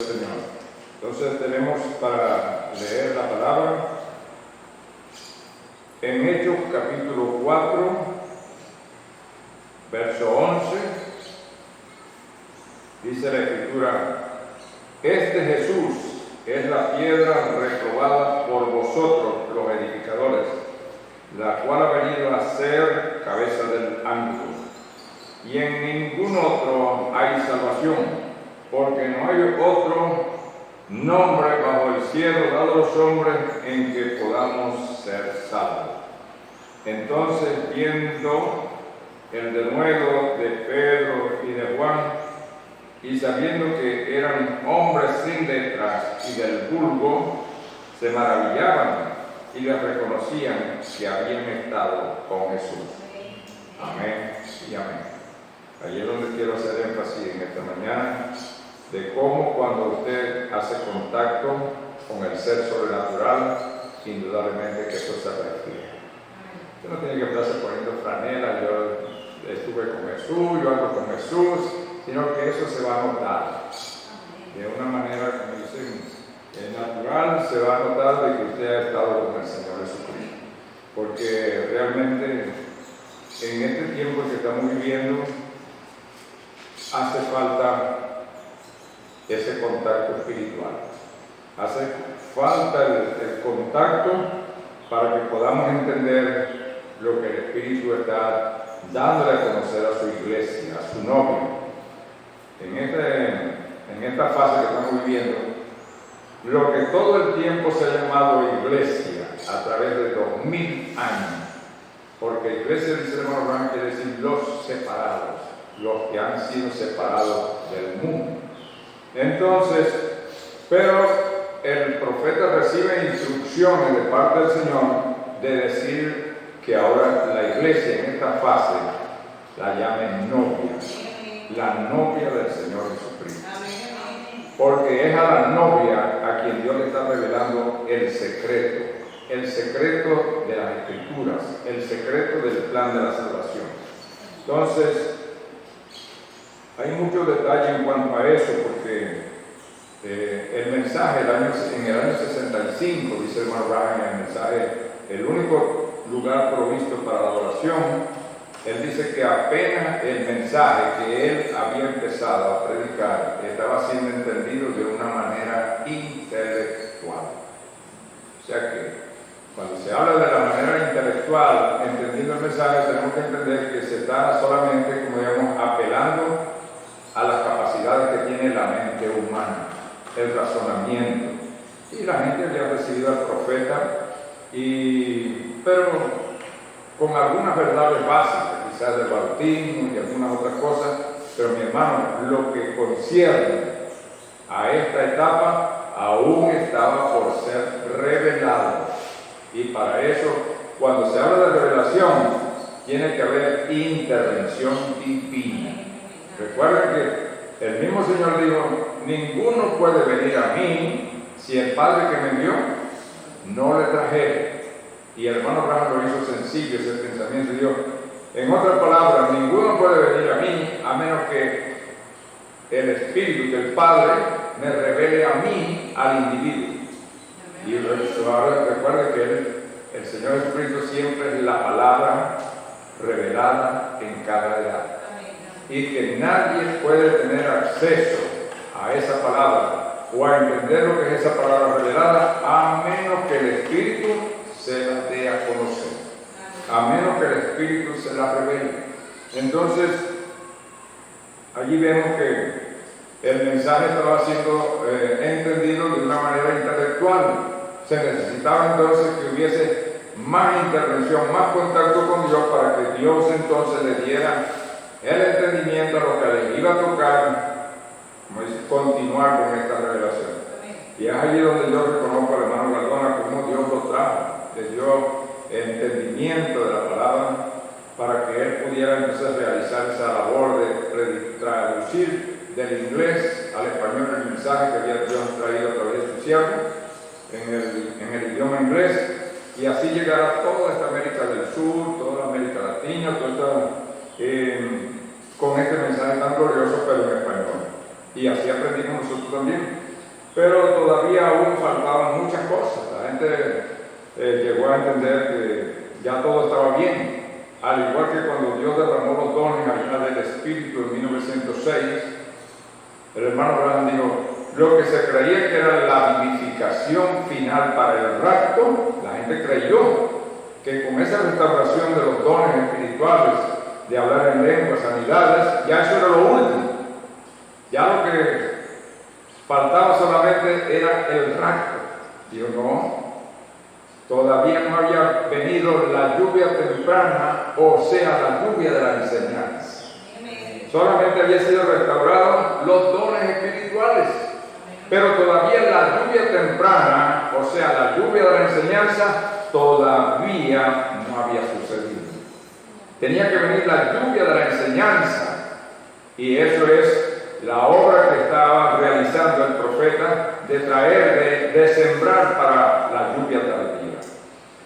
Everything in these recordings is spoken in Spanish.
Señor. Entonces tenemos para leer la palabra en Hechos capítulo 4, verso 11, dice la Escritura: este Jesús es la piedra reprobada por vosotros los edificadores, la cual ha venido a ser cabeza del ángulo, y en ningún otro hay salvación, porque no hay otro nombre bajo el cielo dado a los hombres en que podamos ser salvos. Entonces, viendo el denuedo de Pedro y de Juan, y sabiendo que eran hombres sin letras y del vulgo, se maravillaban y les reconocían que habían estado con Jesús. Amén y amén. Allí es donde quiero hacer énfasis en esta mañana, de cómo cuando usted hace contacto con el ser sobrenatural, indudablemente que eso se refleja. Usted no tiene que estarse poniendo franela, yo estuve con Jesús, yo ando con Jesús, sino que eso se va a notar. De una manera, como dicen, natural, se va a notar de que usted ha estado con el Señor Jesucristo. Porque realmente, en este tiempo que estamos viviendo, hace falta ese contacto espiritual. Hace falta el contacto para que podamos entender lo que el Espíritu está dándole a conocer a su iglesia, a su novio. En esta fase que estamos viviendo, lo que todo el tiempo se ha llamado iglesia a través de 2000 años, porque iglesia, dice el hermano Branham, quiere decir los separados, los que han sido separados del mundo. Entonces, pero el profeta recibe instrucciones de parte del Señor de decir que ahora la iglesia en esta fase la llamen novia, la novia del Señor Jesucristo. Porque es a la novia a quien Dios le está revelando el secreto de las Escrituras, el secreto del plan de la salvación. Entonces, hay muchos detalles en cuanto a eso, porque el mensaje en el año 65, dice el hermano Branham en el mensaje, el único lugar provisto para la adoración, él dice que apenas el mensaje que él había empezado a predicar estaba siendo entendido de una manera intelectual. O sea que cuando se habla de la manera intelectual, entendiendo el mensaje, tenemos que entender que se está solamente, como digamos, apelando a las capacidades que tiene la mente humana, el razonamiento. Y la gente había recibido al profeta, pero con algunas verdades básicas, quizás del bautismo y algunas otras cosas, pero mi hermano, lo que concierne a esta etapa aún estaba por ser revelado. Y para eso, cuando se habla de revelación, tiene que haber intervención divina. Recuerden que el mismo Señor dijo: ninguno puede venir a mí si el Padre que me envió no le trajere. Y el hermano Branham lo hizo sencillo ese pensamiento, y dijo: en otras palabras, ninguno puede venir a mí a menos que el Espíritu, que el Padre, me revele a mí, al individuo. Y ahora recuerde que el Señor Jesucristo siempre es la palabra revelada en cada edad. Y que nadie puede tener acceso a esa palabra o a entender lo que es esa palabra revelada a menos que el Espíritu se la dé a conocer, a menos que el Espíritu se la revele. Entonces, allí vemos que el mensaje estaba siendo entendido de una manera intelectual. Se necesitaba entonces que hubiese más intervención, más contacto con Dios, para que Dios entonces le diera el entendimiento a lo que les iba a tocar, como dice, continuar con esta revelación. Y es allí donde yo reconozco al hermano Cardona como Dios lo trajo, le dio el entendimiento de la palabra para que él pudiera entonces realizar esa labor de traducir del inglés al español el mensaje que había Dios traído a través de su siervo en el idioma inglés, y así llegar a toda esta América del Sur, toda la América Latina, con este mensaje tan glorioso, pero en español. Y así aprendimos nosotros también. pero todavía aún faltaban muchas cosas. La gente llegó a entender que ya todo estaba bien, al igual que cuando Dios derramó los dones allá del Espíritu en 1906. El hermano Branham dijo, lo que se creía que era la vivificación final para el rapto, la gente creyó que con esa restauración de los dones espirituales, de hablar en lenguas, sanidades, ya eso era lo último. Ya lo que faltaba solamente era el rapto. Dijo, no, todavía no había venido la lluvia temprana, o sea, la lluvia de la enseñanza. Solamente había sido restaurados los dones espirituales, pero todavía la lluvia temprana, o sea, la lluvia de la enseñanza, todavía no había sucedido. Tenía que venir la lluvia de la enseñanza, y eso es la obra que estaba realizando el profeta de traer, de sembrar para la lluvia tardía.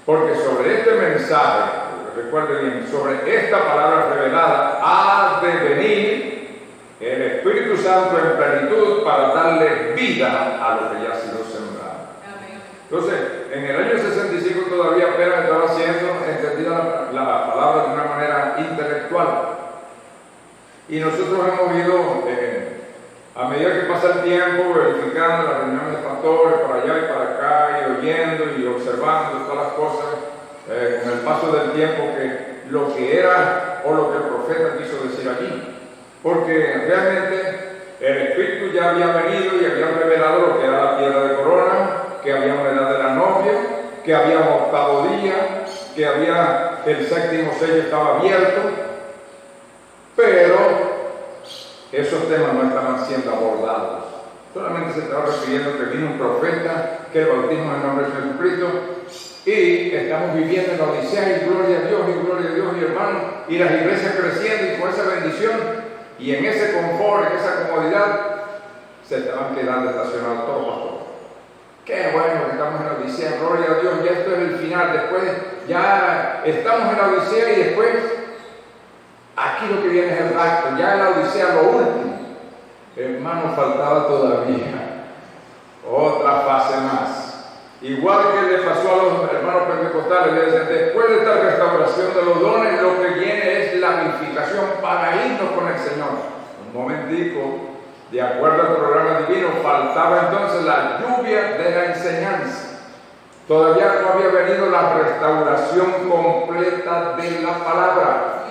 Porque sobre este mensaje, recuerde bien, sobre esta palabra revelada, ha de venir el Espíritu Santo en plenitud para darle vida a lo que ya ha sido sembrado. Entonces, en el año 65 todavía apenas estaba siendo entendida la palabra de una manera intelectual. Y nosotros hemos ido, a medida que pasa el tiempo, verificando las reuniones de pastores para allá y para acá, y oyendo y observando todas las cosas, con el paso del tiempo, que lo que era o lo que el profeta quiso decir allí. Porque realmente el Espíritu ya había venido y había revelado lo que era la piedra de corona, que había una edad de la novia, que había un octavo día, que el séptimo sello estaba abierto, pero esos temas no estaban siendo abordados. Solamente se estaba refiriendo que vino un profeta, que el bautismo en el nombre de Jesucristo, y estamos viviendo en la Odisea, y gloria a Dios, mi hermano, y las iglesias creciendo y con esa bendición, y en ese confort, en esa comodidad, se estaban quedando estacionados todos los pastores. Qué bueno que estamos en la Odisea, gloria a Dios, ya esto es el final, después ya estamos en la Odisea y después aquí lo que viene es el rapto, ya en la Odisea lo último. Hermano, faltaba todavía otra fase más. Igual que le pasó a los hermanos pentecostales, le dicen, después de esta restauración de los dones, lo que viene es la vivificación para irnos con el Señor. Un momentico. De acuerdo al programa divino, faltaba entonces la lluvia de la enseñanza. Todavía no había venido la restauración completa de la palabra.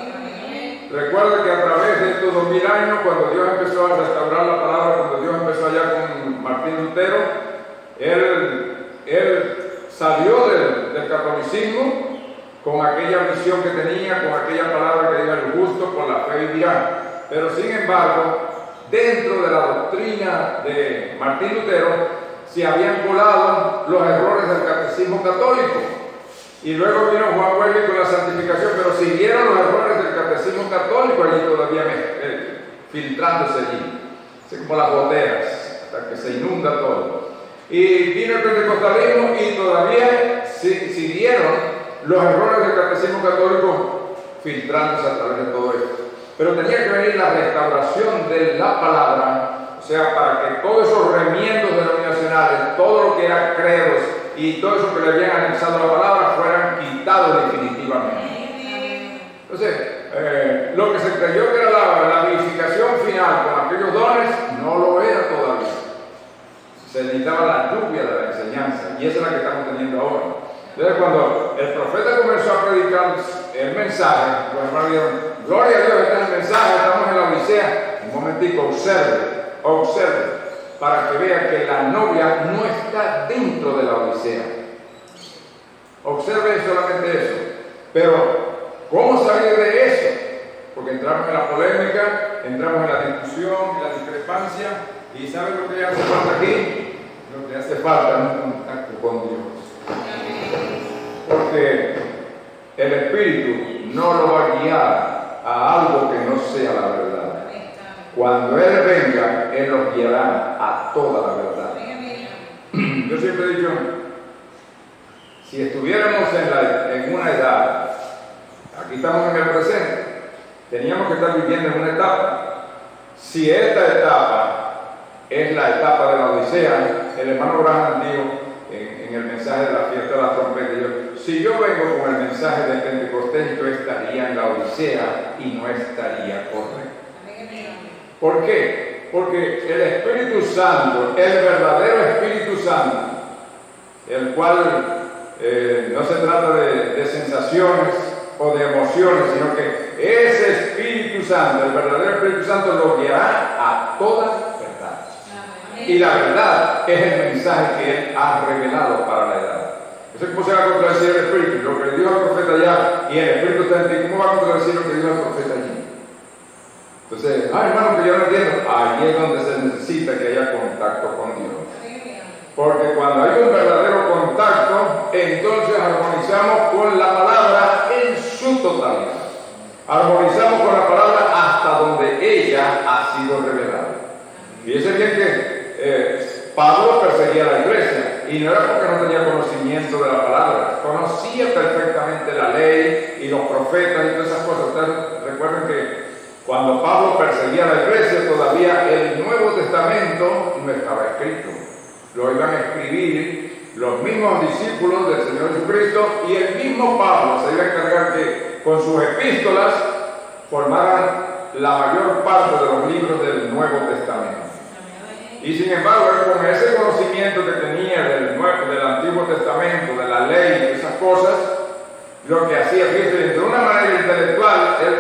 Recuerda que a través de estos 2000 años, cuando Dios empezó a restaurar la palabra, cuando Dios empezó allá con Martín Lutero, él salió del catolicismo con aquella visión que tenía, con aquella palabra que diga el justo por la fe vivirá. Pero sin embargo, dentro de la doctrina de Martín Lutero se habían colado los errores del catecismo católico. Y luego vino Juan Wesley con la santificación, pero siguieron los errores del catecismo católico allí todavía filtrándose allí. Así como las goteras, hasta que se inunda todo. Y vino el pentecostalismo y todavía siguieron los errores del catecismo católico filtrándose a través de todo esto. Pero tenía que venir la restauración de la palabra, o sea, para que todos esos remiendos denominacionales, todo lo que eran credos y todo eso que le habían anexado a la palabra fueran quitados definitivamente. Entonces, lo que se creyó que era la vivificación final con aquellos dones, no lo era todavía. Se necesitaba la lluvia de la enseñanza, y esa es la que estamos teniendo ahora. Entonces, cuando el profeta comenzó a predicar el mensaje, los hermanos dijeron, gloria a Dios, este es el mensaje, estamos en la Odisea. Un momentico, observe, para que vea que la novia no está dentro de la Odisea. Observe solamente eso. Pero, ¿cómo salir de eso? Porque entramos en la polémica, entramos en la discusión, en la discrepancia, y ¿saben lo que hace falta aquí? Lo que hace falta es un contacto con Dios. Porque el Espíritu no lo va a guiar a algo que no sea la verdad. Cuando Él venga, Él los guiará a toda la verdad. Yo siempre he dicho, si estuviéramos en una edad, aquí estamos en el presente, teníamos que estar viviendo en una etapa. Si esta etapa es la etapa de la Odisea. El hermano Branham dijo en el mensaje de la fiesta de la trompeta, si yo vengo con el mensaje de Pentecostés, yo estaría en la Odisea y no estaría correcto. ¿Por qué? Porque el Espíritu Santo, el verdadero Espíritu Santo, el cual no se trata de sensaciones o de emociones, sino que ese Espíritu Santo, el verdadero Espíritu Santo, lo guiará a toda verdad. Y la verdad es el mensaje que Él ha revelado para la edad. No sé cómo se va a contradecir el Espíritu, lo que le dijo al profeta allá y el Espíritu está en ti, ¿cómo va a contradecir lo que dijo el profeta allí? Entonces, hermano, que yo no entiendo, ahí es donde se necesita que haya contacto con Dios. Porque cuando hay un verdadero contacto, entonces armonizamos con la palabra en su totalidad. Armonizamos con la palabra hasta donde ella ha sido revelada. Fíjense bien que Pablo perseguía a la iglesia y no era porque no tenía conocimiento de la palabra, conocía perfectamente la ley y los profetas y todas esas cosas. Ustedes recuerden que cuando Pablo perseguía a la iglesia, todavía el Nuevo Testamento no estaba escrito. Lo iban a escribir los mismos discípulos del Señor Jesucristo y el mismo Pablo se iba a encargar que con sus epístolas formaran la mayor parte de los libros del Nuevo Testamento. Y sin embargo, con ese conocimiento que tenía del Antiguo Testamento, de la ley y esas cosas, lo que hacía, fíjense, de una manera intelectual, él,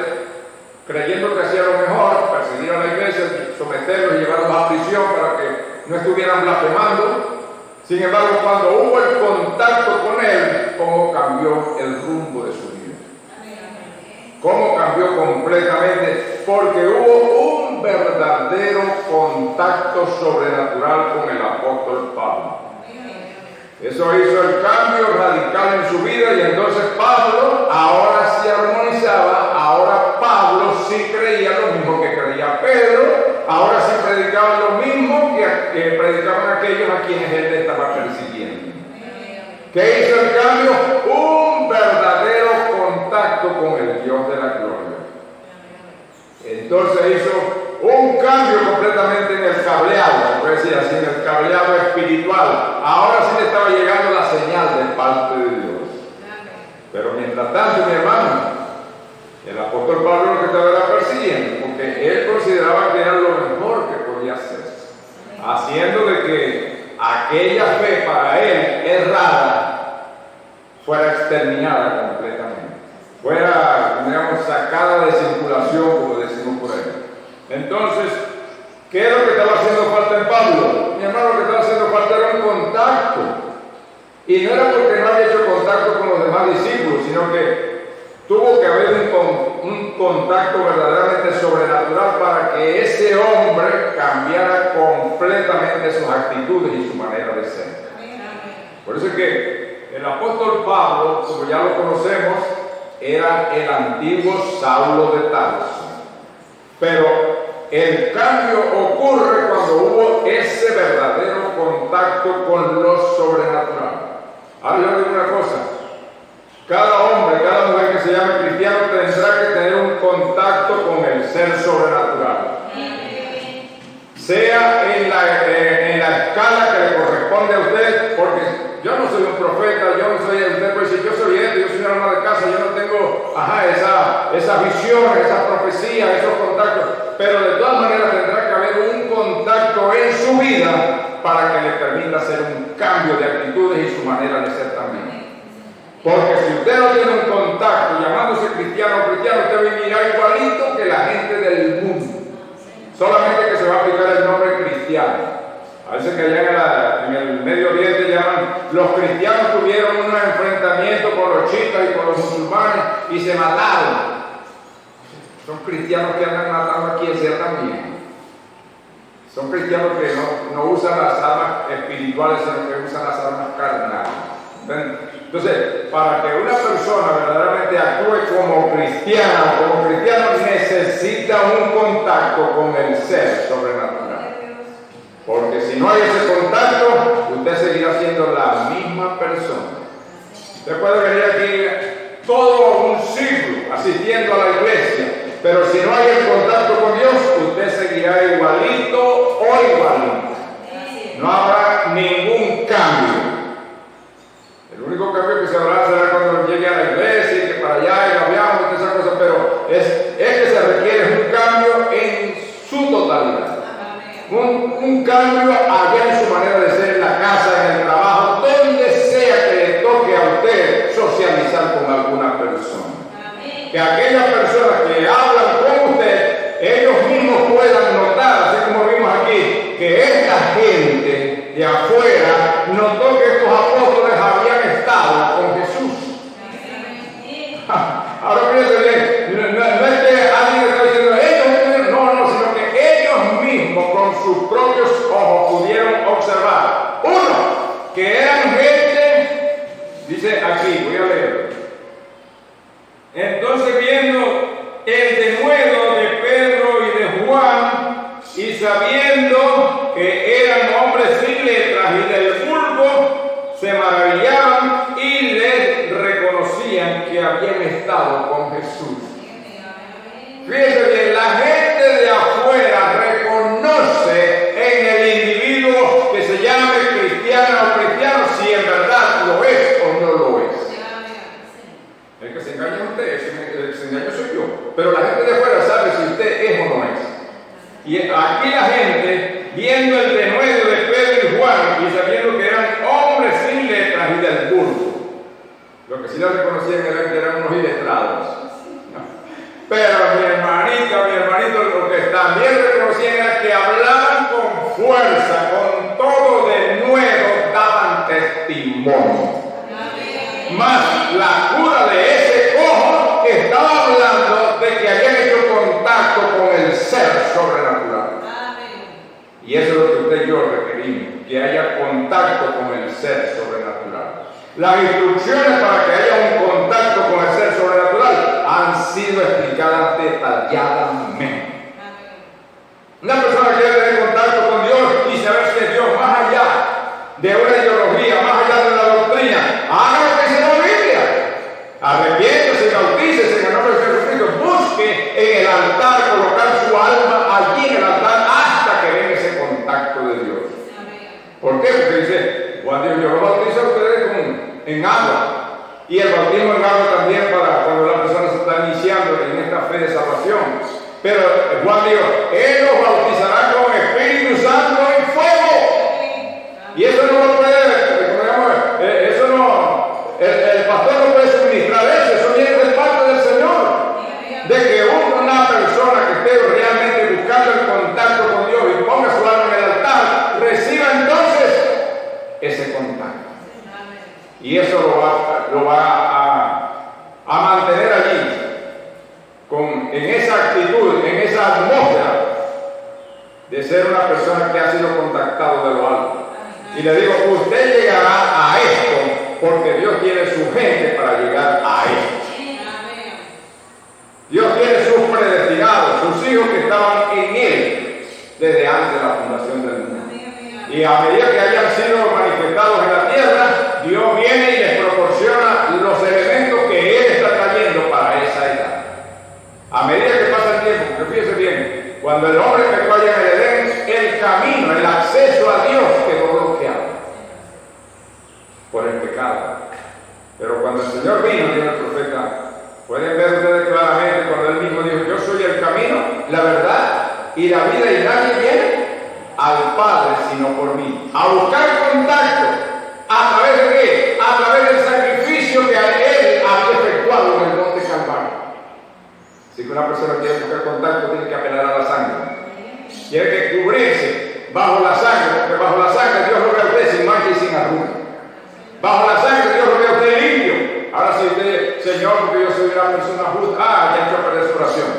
creyendo que hacía lo mejor, perseguir a la iglesia, someterlos y llevarlos a prisión para que no estuvieran blasfemando. Sin embargo, cuando hubo el contacto con él, cómo cambió el rumbo de su vida. Cómo cambió completamente, porque hubo un verdadero contacto sobrenatural con el apóstol Pablo. Eso hizo el cambio radical en su vida y entonces Pablo ahora sí armonizaba, ahora Pablo sí creía lo mismo que creía Pedro, ahora sí predicaba lo mismo que predicaban aquellos a quienes él estaba persiguiendo. ¿Qué hizo el cambio? Un verdadero contacto con el Dios de la gloria. Entonces hizo un cambio completamente en el cableado, se puede decir así, en el cableado espiritual. Ahora sí le estaba llegando la señal de parte de Dios. Pero mientras tanto, mi hermano, el apóstol Pablo lo que estaba persiguiendo, porque él consideraba que era lo mejor que podía hacer, haciendo de que aquella fe para él errada fuera exterminada completamente, fuera, digamos, sacada de circulación, como decimos por ahí. Entonces, ¿qué es lo que estaba haciendo falta en Pablo? Mi hermano, lo que estaba haciendo falta era un contacto. Y no era porque no había hecho contacto con los demás discípulos, sino que tuvo que haber un contacto verdaderamente sobrenatural para que ese hombre cambiara completamente sus actitudes y su manera de ser. Por eso es que el apóstol Pablo, como ya lo conocemos, era el antiguo Saulo de Tarso. Pero el cambio ocurre cuando hubo ese verdadero contacto con lo sobrenatural. Ahora yo digo una cosa, cada hombre, cada mujer que se llame cristiano tendrá que tener un contacto con el ser sobrenatural. Sea en la escala que le corresponde a usted, porque yo no soy un profeta, yo no soy usted, pues si yo soy esto, yo soy una ama de casa, yo no tengo esas visiones, esas profecías, esos contactos, pero de todas maneras tendrá que haber un contacto en su vida para que le permita hacer un cambio de actitudes y su manera de ser también. Porque si usted no tiene un contacto llamándose cristiano o cristiano, usted vivirá igualito que la gente del mundo, solamente que se va a aplicar el nombre cristiano. A veces que allá en el Medio Oriente llaman, los cristianos tuvieron un enfrentamiento con los chiitas y con los musulmanes y se mataron. Son cristianos que andan matando a quien sea también. Son cristianos que no usan las armas espirituales, sino que usan las armas carnales. Entonces, para que una persona verdaderamente actúe como cristiana o como cristiano, necesita un contacto con el ser sobrenatural. Porque si no hay ese contacto, usted seguirá siendo la misma persona. Usted puede venir aquí todo un siglo asistiendo a la iglesia, Pero si no hay el contacto con Dios, usted seguirá igualito o igualito. No habrá ningún cambio. El único cambio que se habrá será cuando llegue a la iglesia y que para allá y cambiamos y esas cosas, pero es que se requiere un cambio en su totalidad. Un cambio allá en su manera de ser, en la casa, en el trabajo, donde sea que le toque a usted socializar con alguna persona. Que aquellas personas que hablan con usted, ellos mismos puedan notar, así como vimos aquí, que esta gente de afuera notó que estos apóstoles habían estado con Jesús. Ahora fíjense bien, no es que alguien está diciendo ellos, no, sino que ellos mismos con sus propios ojos pudieron observar. Uno, que eran gente, dice aquí, voy a leerlo. Entonces viendo el denuedo de Pedro y de Juan, y sabiendo que eran hombres sin letras y del vulgo, se maravillaban y les reconocían que habían estado con Jesús. Fíjense bien, la gente de afuera reconoce en el individuo que se llame cristiana o cristiano si en verdad lo es o no lo es. El que se engaña es usted, el que se engaña soy yo. Pero la gente de afuera sabe si usted es o no es. Y aquí la gente, viendo el denuedo de Pedro y Juan y sabiendo que eran hombres sin letras y del vulgo, lo que sí la reconocían era que eran unos iletrados. Pero mi hermanito, lo que también reconocían era que hablaban con fuerza, con todo denuedo, daban testimonio. Más la cura de ese cojo estaba hablando de que habían hecho contacto con el ser sobrenatural. Y eso es lo que usted y yo requerimos, que haya contacto con el ser sobrenatural. Las instrucciones para que haya un contacto con el ser sobrenatural han sido explicadas detalladamente. Una persona que quiere tener contacto con Dios y saber si es Dios más allá de una ideología, más allá de la doctrina, haga lo que dice la Biblia. Arrepiéntase, bautícese en el nombre de Jesucristo, busque en el altar colocar su alma allí en el altar hasta que venga ese contacto de Dios. ¿Por qué? Porque dice, Juan dijo, yo lo bautizo a ustedes en agua. Y el bautismo en agua también para cuando la persona se está iniciando en esta fe de salvación. Pero Juan dijo, Él los bautizará con Espíritu Santo y fuego. Y eso no lo puede, eso no, el pastor no puede suministrar eso viene de parte del Señor. De que una persona que esté realmente buscando el contacto con Dios y ponga su alma en el altar, reciba entonces ese contacto. Y eso lo va a mantener allí, en esa actitud, en esa atmósfera de ser una persona que ha sido contactado de lo alto. Y le digo, usted llegará a esto porque Dios tiene su gente para llegar a esto. Dios tiene sus predestinados, sus hijos que estaban en Él desde antes de la fundación del mundo. Y a medida que hayan sido manifestados en la tierra, Dios viene y les proporciona los elementos que Él está trayendo para esa edad. A medida que pasa el tiempo, porque fíjese bien, cuando el hombre pecó allá en el Edén, el camino, el acceso a Dios quedó bloqueado por el pecado. Pero cuando el Señor vino, dijo el profeta, pueden ver ustedes claramente cuando Él mismo dijo, yo soy el camino, la verdad y la vida, y nadie viene al Padre sino por mí. A buscar contacto. ¿A través de qué? A través del sacrificio que Él había efectuado en el monte Calvario. Si una persona quiere buscar contacto, tiene que apelar a la sangre. Tiene que cubrirse bajo la sangre, porque bajo la sangre Dios lo ve a usted sin mancha y sin arruga. Bajo la sangre Dios lo ve a usted limpio. Ahora si usted, Señor, porque yo soy una persona justa, ya echó a perder su oración.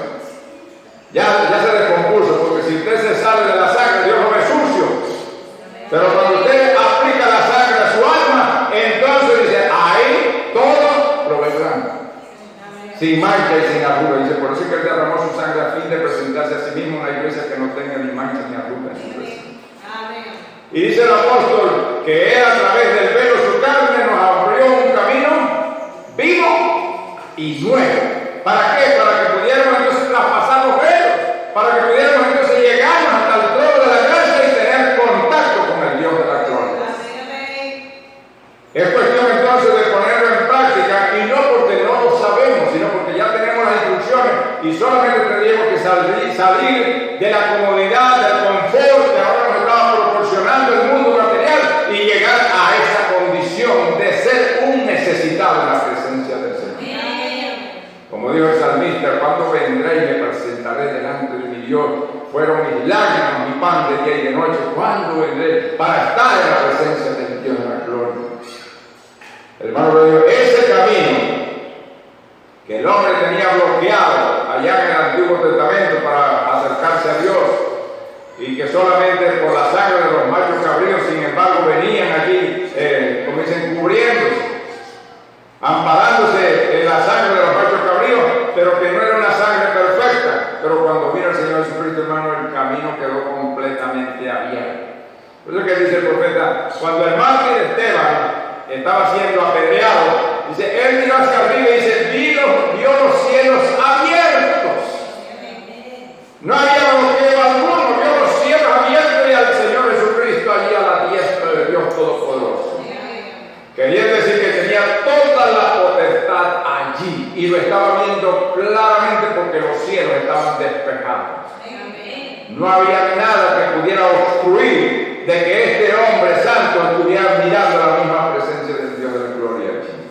Ya se descompuso, porque si usted se sale de la sangre, Dios lo ve sucio. Pero cuando usted aplica la sangre a su alma, entonces dice, ahí todo lo ve blanco, sin mancha y sin arruga. Dice, por eso es que Él derramó su sangre a fin de presentarse a sí mismo una iglesia que no tenga ni mancha ni arruga en su presencia. Y dice el apóstol que Él a través del velo de su carne nos abrió un camino vivo y nuevo. ¿Para qué? Para que pudiéramos entonces traspasar Es cuestión entonces de ponerlo en práctica, y no porque no lo sabemos, sino porque ya tenemos las instrucciones y solamente tendríamos que salir de la comodidad, del confort que ahora nos estaba proporcionando el mundo material y llegar a esa condición de ser un necesitado en la presencia del Señor. Como dijo el salmista, cuando vendré y me presentaré delante de mi Dios, fueron mis lágrimas, mi pan de día y de noche, cuando vendré para estar en la presencia del Dios de la gloria. El hermano le dijo, ese camino que el hombre tenía bloqueado allá en el Antiguo Testamento para acercarse a Dios, y que solamente por la sangre de los machos cabríos, sin embargo, venían allí, como dicen, cubriéndose, amparándose en la sangre de los machos cabríos, pero que no era una sangre perfecta. Pero cuando vino el Señor Jesucristo, hermano, el camino quedó completamente abierto. Por eso que dice el profeta, cuando el mártir Esteban estaba siendo apedreado, dice, él miró hacia arriba y dice, vio los cielos abiertos. No había bloqueo alguno, vio los cielos abiertos y al Señor Jesucristo allí a la diestra de Dios Todopoderoso. Quería decir que tenía toda la potestad allí y lo estaba viendo claramente porque los cielos estaban despejados. No había nada que pudiera obstruir de que este hombre santo estuviera mirando la misma presencia del Dios de la gloria allí.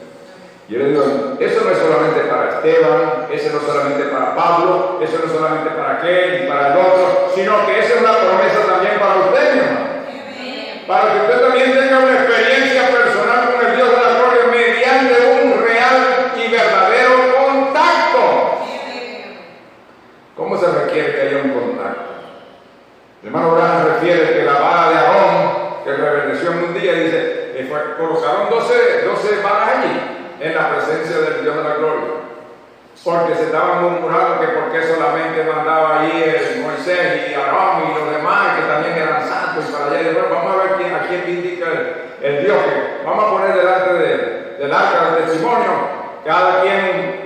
Yo le digo, eso no es solamente para Esteban, eso no es solamente para Pablo, eso no es solamente para aquel y para el otro, sino que esa es una promesa también para usted, mi hermano. Para que usted también tenga una experiencia personal con el Dios de la gloria mediante un real y verdadero contacto. ¿Cómo se requiere que haya un contacto? El hermano Branham refiere que la vara de Aarón, que reverdeció en un día, dice, colocaron 12 varas allí, en la presencia del Dios de la gloria. Porque se estaban murmurando que por qué solamente mandaba ahí Moisés y Aarón y los demás, que también eran santos, y para allá. Y después vamos a ver a quién indica el Dios, que vamos a poner delante del arca del testimonio, cada quien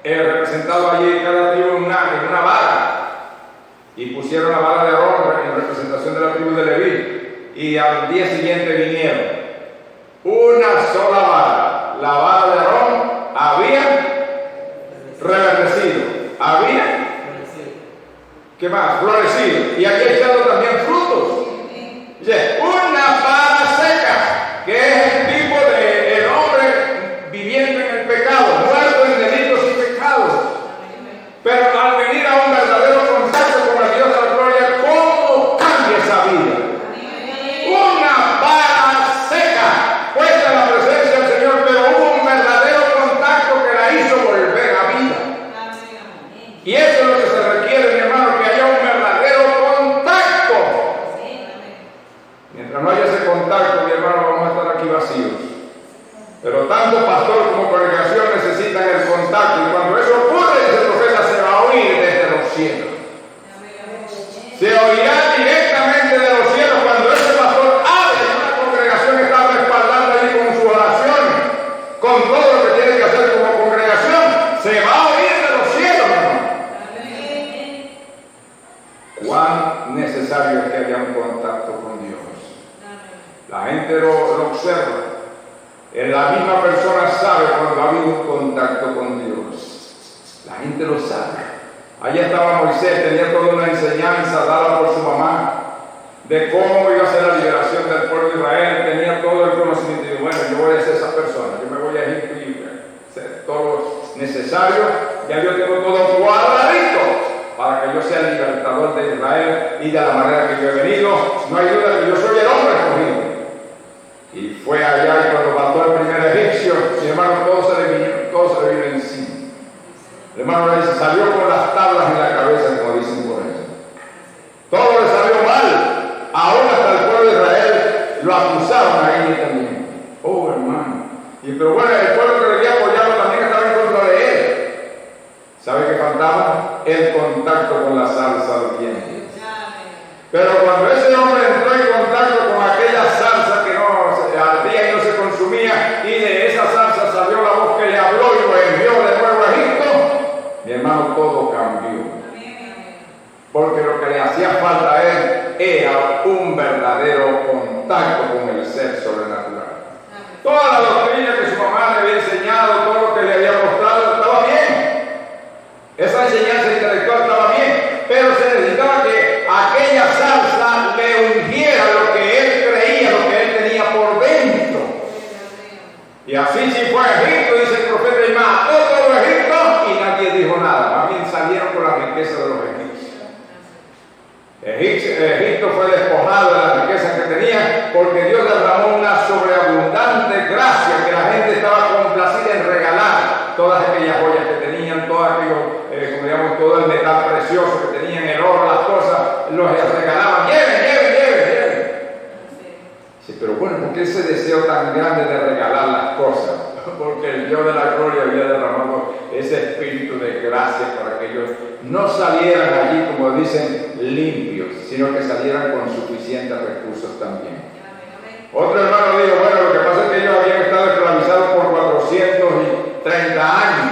representado allí, cada tribu en una vara. Y pusieron la vara de Aarón en representación de la tribu de Leví. Y al día siguiente vinieron. Una sola vara. La vara de Aarón había reverdecido. Había, ¿qué más? Florecido. Y aquí echado también frutos. Dice, una vara seca, que es el tipo de el hombre viviendo en el pecado, muerto en delitos y pecados. Pero al venir a un verdadero contacto con el Dios de la gloria, ¿cómo cambia esa vida? Una vara seca, puesta en la presencia del Señor, pero hubo un verdadero contacto que la hizo volver a vida. Y eso es lo que se requiere, mi hermano, que haya un verdadero contacto. Mientras no haya ese contacto, mi hermano, vamos a estar aquí vacíos. Pero tanto pastor como congregación necesitan el contacto, y cuando eso ocurre, dice el profeta, se va a oír desde los cielos. Se oirá directamente de los cielos cuando ese pastor hable y una congregación está respaldando allí con sus oraciones, con todo lo que tiene que hacer como congregación, se va a oír de los cielos, hermano. Cuán necesario es que haya un contacto con Dios. La gente lo observa. La misma persona sabe cuando ha habido un contacto con Dios. La gente lo sabe. Allá estaba Moisés, tenía toda una enseñanza dada por su mamá de cómo iba a ser la liberación del pueblo de Israel. Tenía todo el conocimiento. Y bueno, yo voy a ser esa persona. Yo me voy a Egipto y hacer todo lo necesario. Ya yo tengo todo cuadradito para que yo sea el libertador de Israel y de la manera que yo he venido. No hay duda que yo soy el hombre escogido. Y fue allá y cuando mató al primer egipcio, mi hermano, todo se le vino encima. El hermano le dice, salió con las tablas en la cabeza, como dicen por eso. Todo le salió mal. Aún hasta el pueblo de Israel lo acusaron a él también. Oh, hermano. Pero bueno, el pueblo que le había apoyado también estaba en contra de él. ¿Sabe qué faltaba? El contacto con la salsa del viento. Pero cuando ese hombre entró en contacto con aquella salsa que no ardía y no se consumía, y de esa salsa salió la voz que le habló y lo envió de nuevo a Egipto, mi hermano, todo cambió. Porque lo que le hacía falta a él era un verdadero contacto con el ser sobrenatural. Toda la Y así sí fue a Egipto, dice el profeta, y mató todo Egipto y nadie dijo nada. Más bien salieron con la riqueza de los egipcios. Egipto fue despojado de la riqueza que tenía porque Dios derramó una sobreabundante gracia que la gente estaba complacida en regalar todas aquellas joyas que tenían, todo aquello, como digamos, todo el metal precioso que tenían, el oro, las cosas, los regalaban. Lleven. Sí, pero bueno, ¿por qué ese deseo tan grande de regalar las cosas? Porque el Dios de la gloria había derramado ese espíritu de gracia para que ellos no salieran allí, como dicen, limpios, sino que salieran con suficientes recursos también. Otro hermano dijo, bueno, lo que pasa es que ellos habían estado esclavizados por 430 años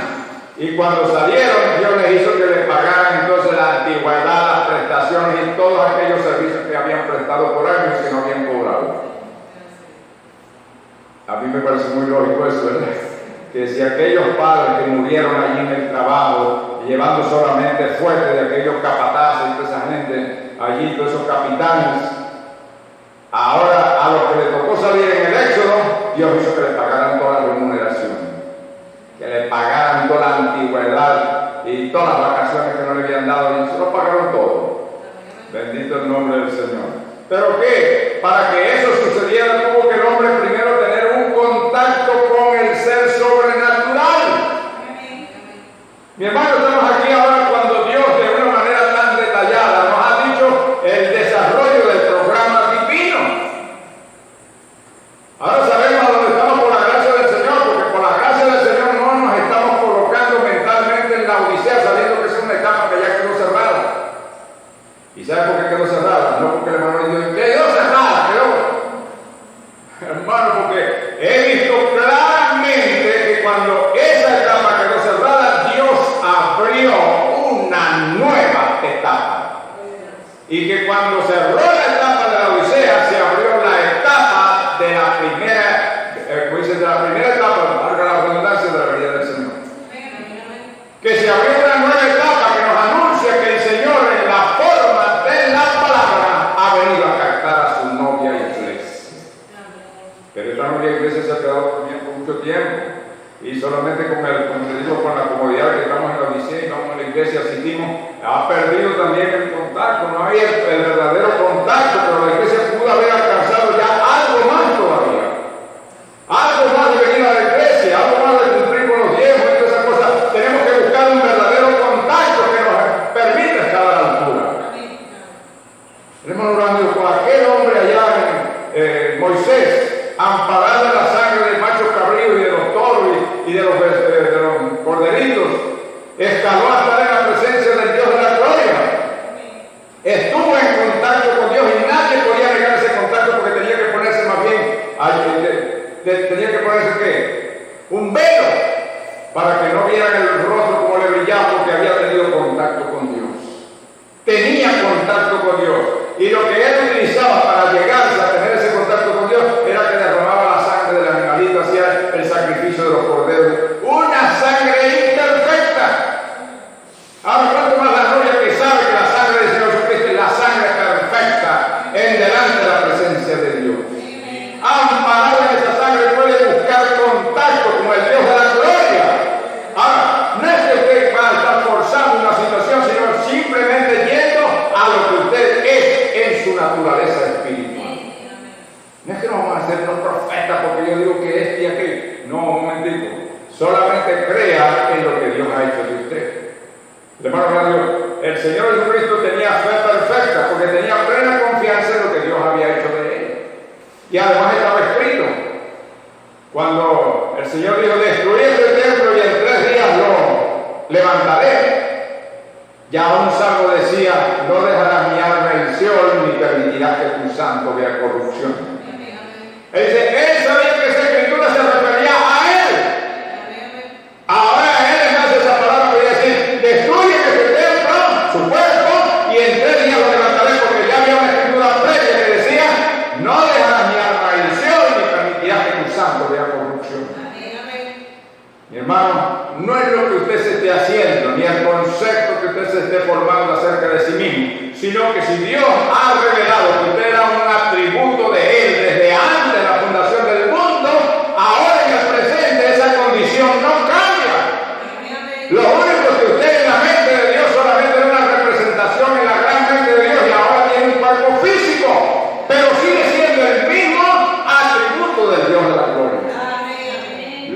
y cuando salieron Dios les hizo que les pagaran entonces la antigüedad, las prestaciones y todos aquellos servicios que habían prestado por años que no habían cobrado. A mí me parece muy lógico eso, ¿verdad? Que si aquellos padres que murieron allí en el trabajo, llevando solamente fuerte de aquellos capataces y toda esa gente allí, todos esos capitanes, ahora a los que les tocó salir en el éxodo, Dios hizo que les pagaran toda la remuneración, que les pagaran toda la antigüedad y todas las vacaciones que no le habían dado, y se lo pagaron todo. Bendito el nombre del Señor. ¿Pero qué? Para que eso sucediera tuvo que el hombre primero tener un contacto con el ser sobrenatural. Mi hermano, estamos aquí ahora cuando Dios de una manera tan detallada nos ha dicho el desarrollo del programa divino. Ahora sabemos a dónde estamos por la gracia del Señor, porque por la gracia del Señor no nos estamos colocando mentalmente en la odisea, sabiendo que es una etapa que ya quedó cerrada. ¿Y sabe por qué quedó cerrada? No porque el hermano dijo, quedó cerrada, hermano, porque he visto claramente que cuando esa etapa quedó cerrada, Dios abrió una nueva etapa. Y que cuando cerró la etapa de la odisea, se abrió la etapa de la primera, de la primera etapa, valga la redundancia, de la venida del Señor. Que se abrió una nueva etapa que nos anuncia que el Señor en la forma de la palabra ha venido a captar a su novia iglesia. Pero esta novia iglesia se ha quedado también por mucho tiempo y solamente con la comodidad que estamos en la odisea y vamos a la iglesia, asistimos, ha perdido también el contacto, no hay el verdadero contacto, pero la iglesia pudo haber alcanzado ya algo más todavía, algo más de venir a la iglesia, algo más de cumplir con los diezmos y todas esas cosas. Tenemos que buscar un verdadero contacto que nos permita estar a la altura. El hermano Orlando, con aquel hombre allá en Moisés, amparando la sangre del macho cabrío y de los toros y de los corderitos, escaló a estar en la presencia del Dios de la gloria. Estuvo en contacto con Dios y nadie podía negar ese contacto porque tenía que ponerse más bien, tenía que ponerse ¿qué? Un velo para que no vieran el rostro como le brillaba porque había tenido contacto con Dios. Tenía contacto con Dios. Y lo que él utilizaba para llegarse a tener ese contacto con Dios era que derramaba la sangre del animalito, hacía el sacrificio de los corderos. Una sangre imperfecta. Ahora, ¿cuánto más la gloria que sabe que la sangre del Señor Jesucristo es la sangre perfecta en delante de la presencia de Dios? Amparado en esa sangre puede buscar contacto con el Dios de la gloria. Ahora, no es que usted va a estar forzando una situación, sino simplemente yendo a lo que usted es en su naturaleza espiritual. No es que no vamos a ser unos profetas porque yo digo que este y aquel. No, un momentito. Solamente crea en lo que Dios ha hecho de usted. Hermano, el Señor Jesucristo tenía fe perfecta porque tenía plena confianza en lo que Dios había hecho de él. Y además estaba escrito. Cuando el Señor dijo, destruí este templo y en 3 días lo levantaré. Ya un salmo decía, no dejarás mi alma en Seol ni permitirás que tu santo vea corrupción. Él dice, él sabía que esa escritura se refería a él. Ahora él es más esa palabra podría decir, destruye este templo, su cuerpo, y en 3 días lo levantaré, porque ya había una escritura previa que decía, no dejarás mi alma en Seol ni permitirás que tu santo vea corrupción. Mi hermano, no es lo que usted se esté haciendo, ni el concepto que usted se esté formando acerca de sí mismo, sino que si Dios ha revelado que usted era un atributo de Él desde antes de la fundación del mundo, ahora en el presente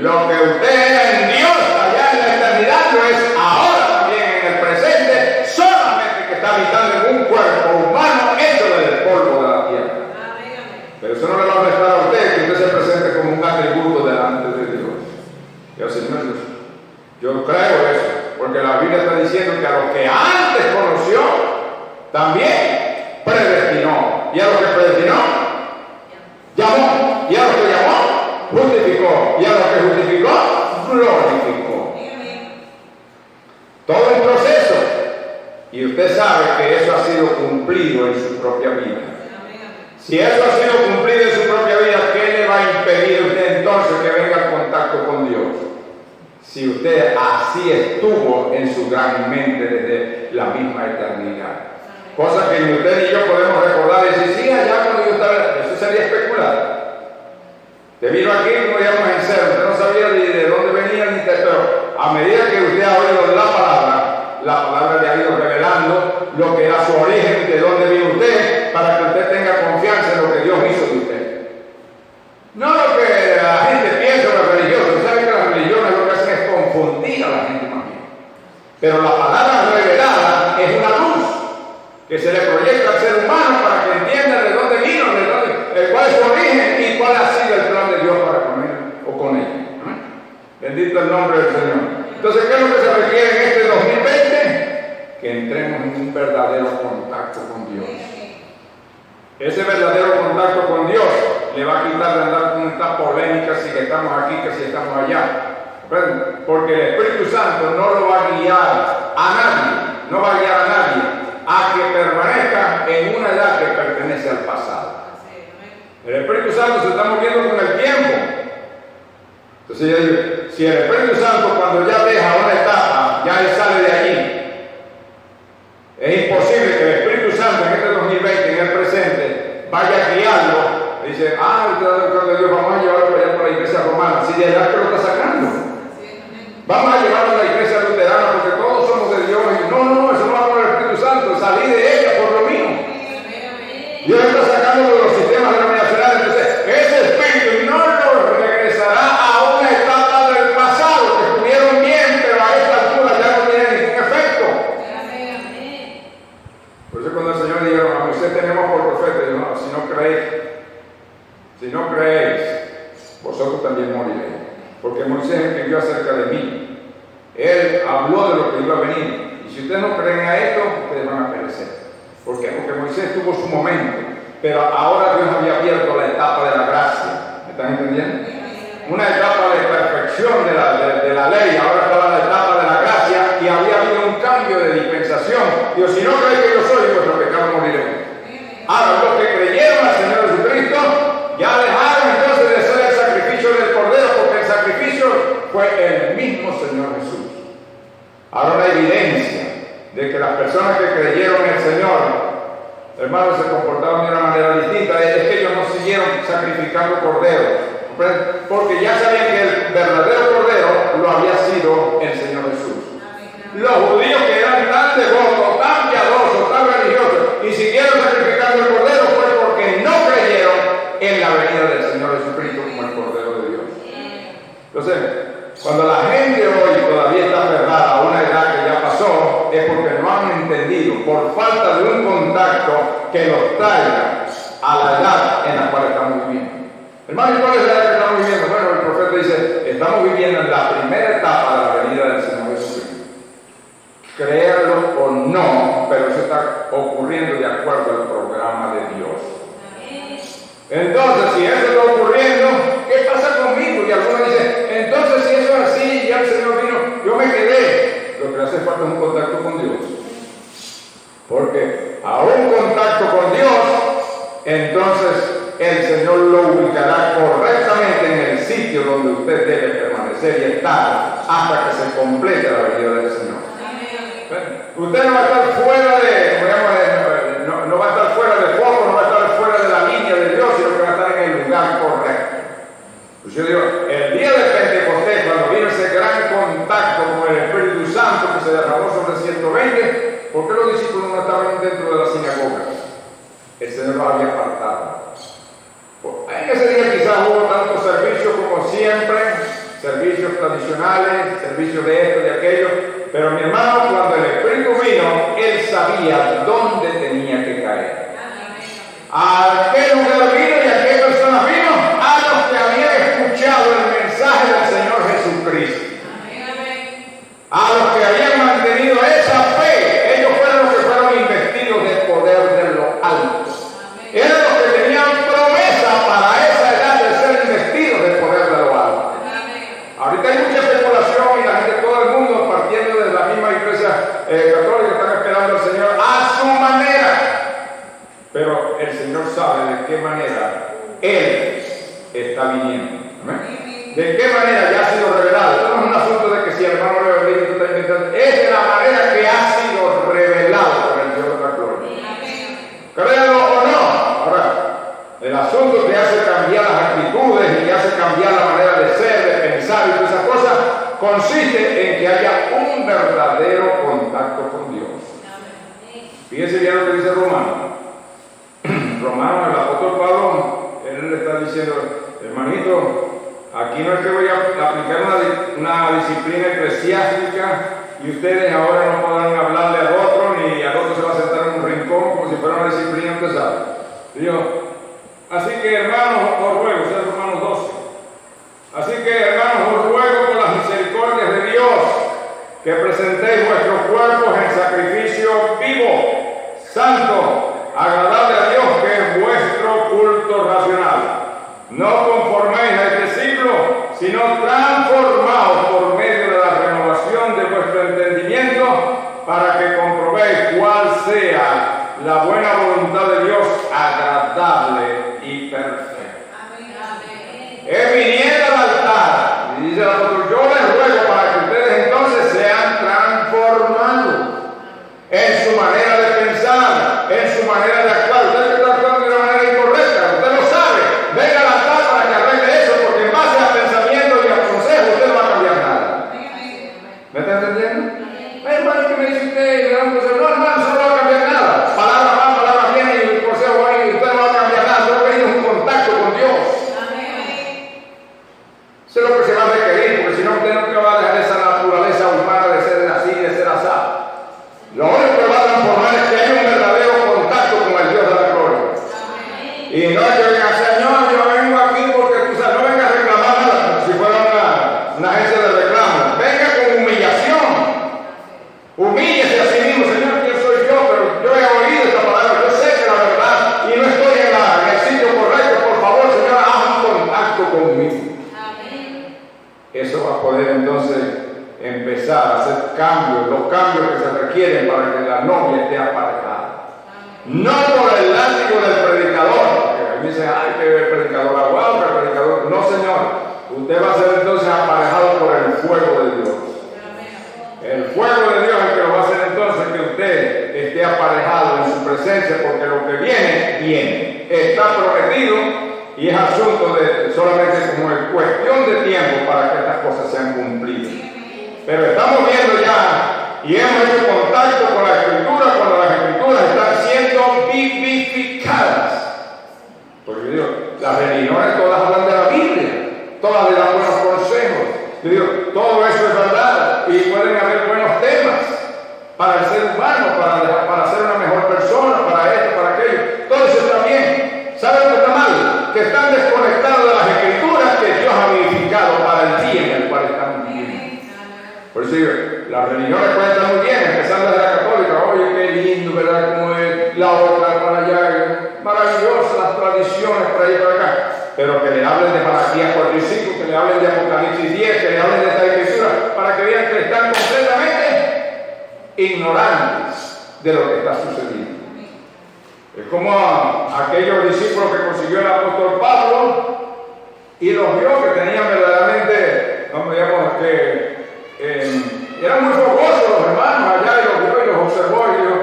Lo que usted era en Dios allá en la eternidad lo es ahora también en el presente, solamente que está habitando en un cuerpo humano hecho del polvo de la tierra. Pero eso no le va a prestar a usted que usted se presente como un atributo delante de Dios. Yo, Señor, yo creo eso, porque la Biblia está diciendo que a los que antes conoció, también predestinó. Y a los que predestinó, llamó. Y a los que llamó, justificó. Y a los que justificó, glorificó. Todo un proceso. Y usted sabe que eso ha sido cumplido en su propia vida. Si eso ha sido cumplido en su propia vida, ¿qué le va a impedir a usted entonces que venga en contacto con Dios? Si usted así estuvo en su gran mente desde la misma eternidad. Cosa que ni usted ni yo podemos recordar y decir, sí, allá cuando yo estaba, eso sería especular. Te vino aquí, como digamos en cero, usted no sabía de dónde venía ni pero a medida que usted ha oído la palabra le ha ido revelando lo que era su origen, de dónde vino usted, para que usted tenga confianza en lo que Dios hizo de usted. No lo que la gente piensa de los religiosos. Saben que las religiones lo que hacen es confundir a la gente más bien. Pero la palabra revelada es una luz que se le proyecta al ser humano para que entienda de dónde vino, cuál es su origen y cuál ha sido el plan de Dios para con él o con ella. Bendito el nombre del Señor. Entonces, ¿qué es lo que se requiere en este 2020? Que entremos en un verdadero contacto con Dios. Ese verdadero contacto con Dios le va a quitar de andar con esta polémica si que estamos aquí, que si estamos allá. Porque el Espíritu Santo no lo va a guiar a nadie, no va a guiar a nadie a que permanezca en una edad que pertenece al pasado. El Espíritu Santo se está moviendo con el tiempo. Entonces yo digo, si el Espíritu Santo cuando ya deja una etapa, ya él sale de allí, es imposible que el Espíritu Santo en este 2020, en el presente, vaya a guiarlo. Dice, usted está buscando a Dios, vamos a llevarlo para allá por la iglesia romana. Si de allá que lo está sacando. Vamos a llevarlo a la iglesia luterana porque todos somos de Dios. Y no, eso no va con el Espíritu Santo. Salí de ella por lo mío. Dios está sacando de los sistemas denominacionales. Entonces, ese Espíritu no lo regresará a una etapa del pasado que estuvieron bien, pero a esta altura ya no tiene ningún efecto. Por eso cuando el Señor dijo, a Moisés tenemos por profeta, dijo, no, si no creéis, vosotros también moriréis. Porque Moisés escribió acerca de mí. Él habló de lo que iba a venir. Y si ustedes no creen a esto, ustedes van a perecer. ¿Por qué? Porque Moisés tuvo su momento. Pero ahora Dios había abierto la etapa de la gracia. ¿Me están entendiendo? Una etapa de perfección de la ley. Ahora estaba la etapa de la gracia y había habido un cambio de dispensación. Dios, si no creéis que yo soy, vuestro pecado moriré. Ahora, los que creyeron al Señor Jesucristo ya dejaron entonces de ser el sacrificio del Cordero, porque el sacrificio fue el mismo Señor Jesús. Ahora la evidencia de que las personas que creyeron en el Señor, hermanos, se comportaban de una manera distinta, es que ellos no siguieron sacrificando corderos, porque ya sabían que el verdadero cordero lo había sido el Señor Jesús. Los judíos que eran tan devotos, tan piadosos, tan religiosos, y siguieron sacrificando el cordero fue porque no creyeron en la venida del Señor Jesucristo como el Cordero de Dios. Entonces, cuando la gente hoy todavía está aferrada a una edad que ya pasó, es porque no han entendido, por falta de un contacto que los traiga a la edad en la cual estamos viviendo. Hermano, ¿y cuál es la edad que estamos viviendo? Bueno, el profeta dice, estamos viviendo en la primera etapa de la venida del Señor Jesucristo. Créanlo o no, pero eso está ocurriendo de acuerdo al programa de Dios. Entonces, si eso está ocurriendo, ¿qué pasa conmigo? Y algunos dicen, entonces si eso es así, ya el Señor vino, yo me quedé. Lo que hace falta es un contacto con Dios. Porque a un contacto con Dios, entonces el Señor lo ubicará correctamente en el sitio donde usted debe permanecer y estar hasta que se complete la venida del Señor. Usted no va a estar fuera no va a estar fuera de foco, no va a estar fuera de la línea de Dios, sino que va a estar en el lugar correcto. Pues yo digo, el día de Pentecostés, cuando vino ese gran contacto con el Espíritu Santo que se derramó sobre 120, ¿por qué los discípulos no estaban dentro de la sinagoga? El Señor los había apartado. En ese día quizás hubo tanto servicio como siempre, servicios tradicionales, servicios de esto, de aquello, pero mi hermano, cuando el Espíritu vino, él sabía dónde tenía que caer. ¿A qué lugar vino y a qué personas vino? A los que habían escuchado el mensaje del Señor Jesucristo. A los que habían mantenido esa fe, ellos fueron los que fueron investidos de poder de lo alto. Eran los que tenían promesa para esa edad de ser investidos de poder de lo alto. Ahorita hay mucha especulación y la gente, todo el mundo partiendo de la misma iglesia católica, están esperando al Señor a su manera. Pero el Señor sabe de qué manera Él está viniendo. ¿Amén? De qué manera ya ha sido revelado. Esto no es un asunto de que si el hermano le dice, tú estás inventando. Es de la manera que ha sido revelado por el Dios de la gloria. Créanlo o no. Ahora, el asunto que hace cambiar las actitudes y que hace cambiar la manera de ser, de pensar y todas esas cosas, consiste en que haya un verdadero contacto con Dios. Fíjense bien lo que dice Romano. Romano, el apóstol Pablo, él le está diciendo, hermanito, aquí no es que voy a aplicar una disciplina eclesiástica y ustedes ahora no podrán hablarle al otro, ni al otro se va a sentar en un rincón como si fuera una disciplina empezada. Así que hermanos, os ruego, es Romanos 12. Así que hermanos, os ruego por las misericordias de Dios que presentéis vuestros cuerpos en sacrificio vivo, santo, agradable a Dios, que es vuestro culto racional. No conforméis a este siglo, sino transformaos por medio de la renovación de vuestro entendimiento, para que comprobéis cuál sea la buena voluntad de Dios, agradable y perfecta. Él viniera al altar, y dice el apóstol, yo les ruego para que ustedes entonces sean transformados en su manera de pensar, en su manera de actuar. Usted está actuando de una manera incorrecta, usted lo sabe. Venga al altar para que arregle eso, porque en base a pensamientos y a consejos usted no va a cambiar nada. ¿Me está entendiendo? Ay, hermano, ¿qué me dice usted? No, hermano, eso no va a cambiar nada. Palabras más, palabras bien y consejos buenos, y usted no va a cambiar nada. Solo que un contacto con Dios. Eso es lo que se va a requerir, porque si no, usted nunca va a dejar esa naturaleza humana de ser así, de ser asado. Lo único que va a transformar es que hay un verdadero contacto con el Dios de la gloria. Y no es que venga, Señor, yo vengo aquí porque tú sabes, no venga a reclamar nada como si fuera una agencia de reclamo. Venga con humillación. Humíllese a sí mismo, Señor, ¿quién soy yo? Pero yo he oído esta palabra, yo sé que la verdad, y no estoy en el sitio correcto. Por favor, Señor, haz un contacto conmigo. Eso va a poder entonces empezar a hacer cambios, los cambios que se requieren para que la novia esté aparejada. No por el látigo del predicador, porque a mí dicen, ay, que el predicador aguado, que el predicador. No, Señor, usted va a ser entonces aparejado por el fuego de Dios. El fuego de Dios es el que lo va a hacer entonces que usted esté aparejado en su presencia, porque lo que viene, viene. Está prometido. Y es asunto de solamente como es cuestión de tiempo para que estas cosas sean cumplidas. Pero estamos viendo ya y hemos hecho contacto con la Escritura cuando las Escrituras están siendo vivificadas. Porque yo digo, las religiones todas hablan de la Biblia, todas le dan buenos consejos. Yo digo, todo eso es verdad y pueden haber buenos temas para el ser humano, para ser una mejor persona, para esto, para aquello. Todo eso está bien. ¿Saben lo que está mal? Que están desconectados de las Escrituras que Dios ha vivificado para el día en el cual estamos viviendo. Por eso digo, las religiones pueden estar muy bien, empezando desde la católica. Oye, qué lindo, ¿verdad? Como es la otra para allá, maravillosas las tradiciones por ahí para acá. Pero que le hablen de Malaquías 4 y 5, que le hablen de Apocalipsis 10, que le hablen de esta Escritura, para que vean que están completamente ignorantes de lo que está sucediendo. Es como aquellos discípulos que consiguió el apóstol Pablo y los vio que tenían verdaderamente, que eran muy fogosos los hermanos allá, y los vio y los observó y dijo,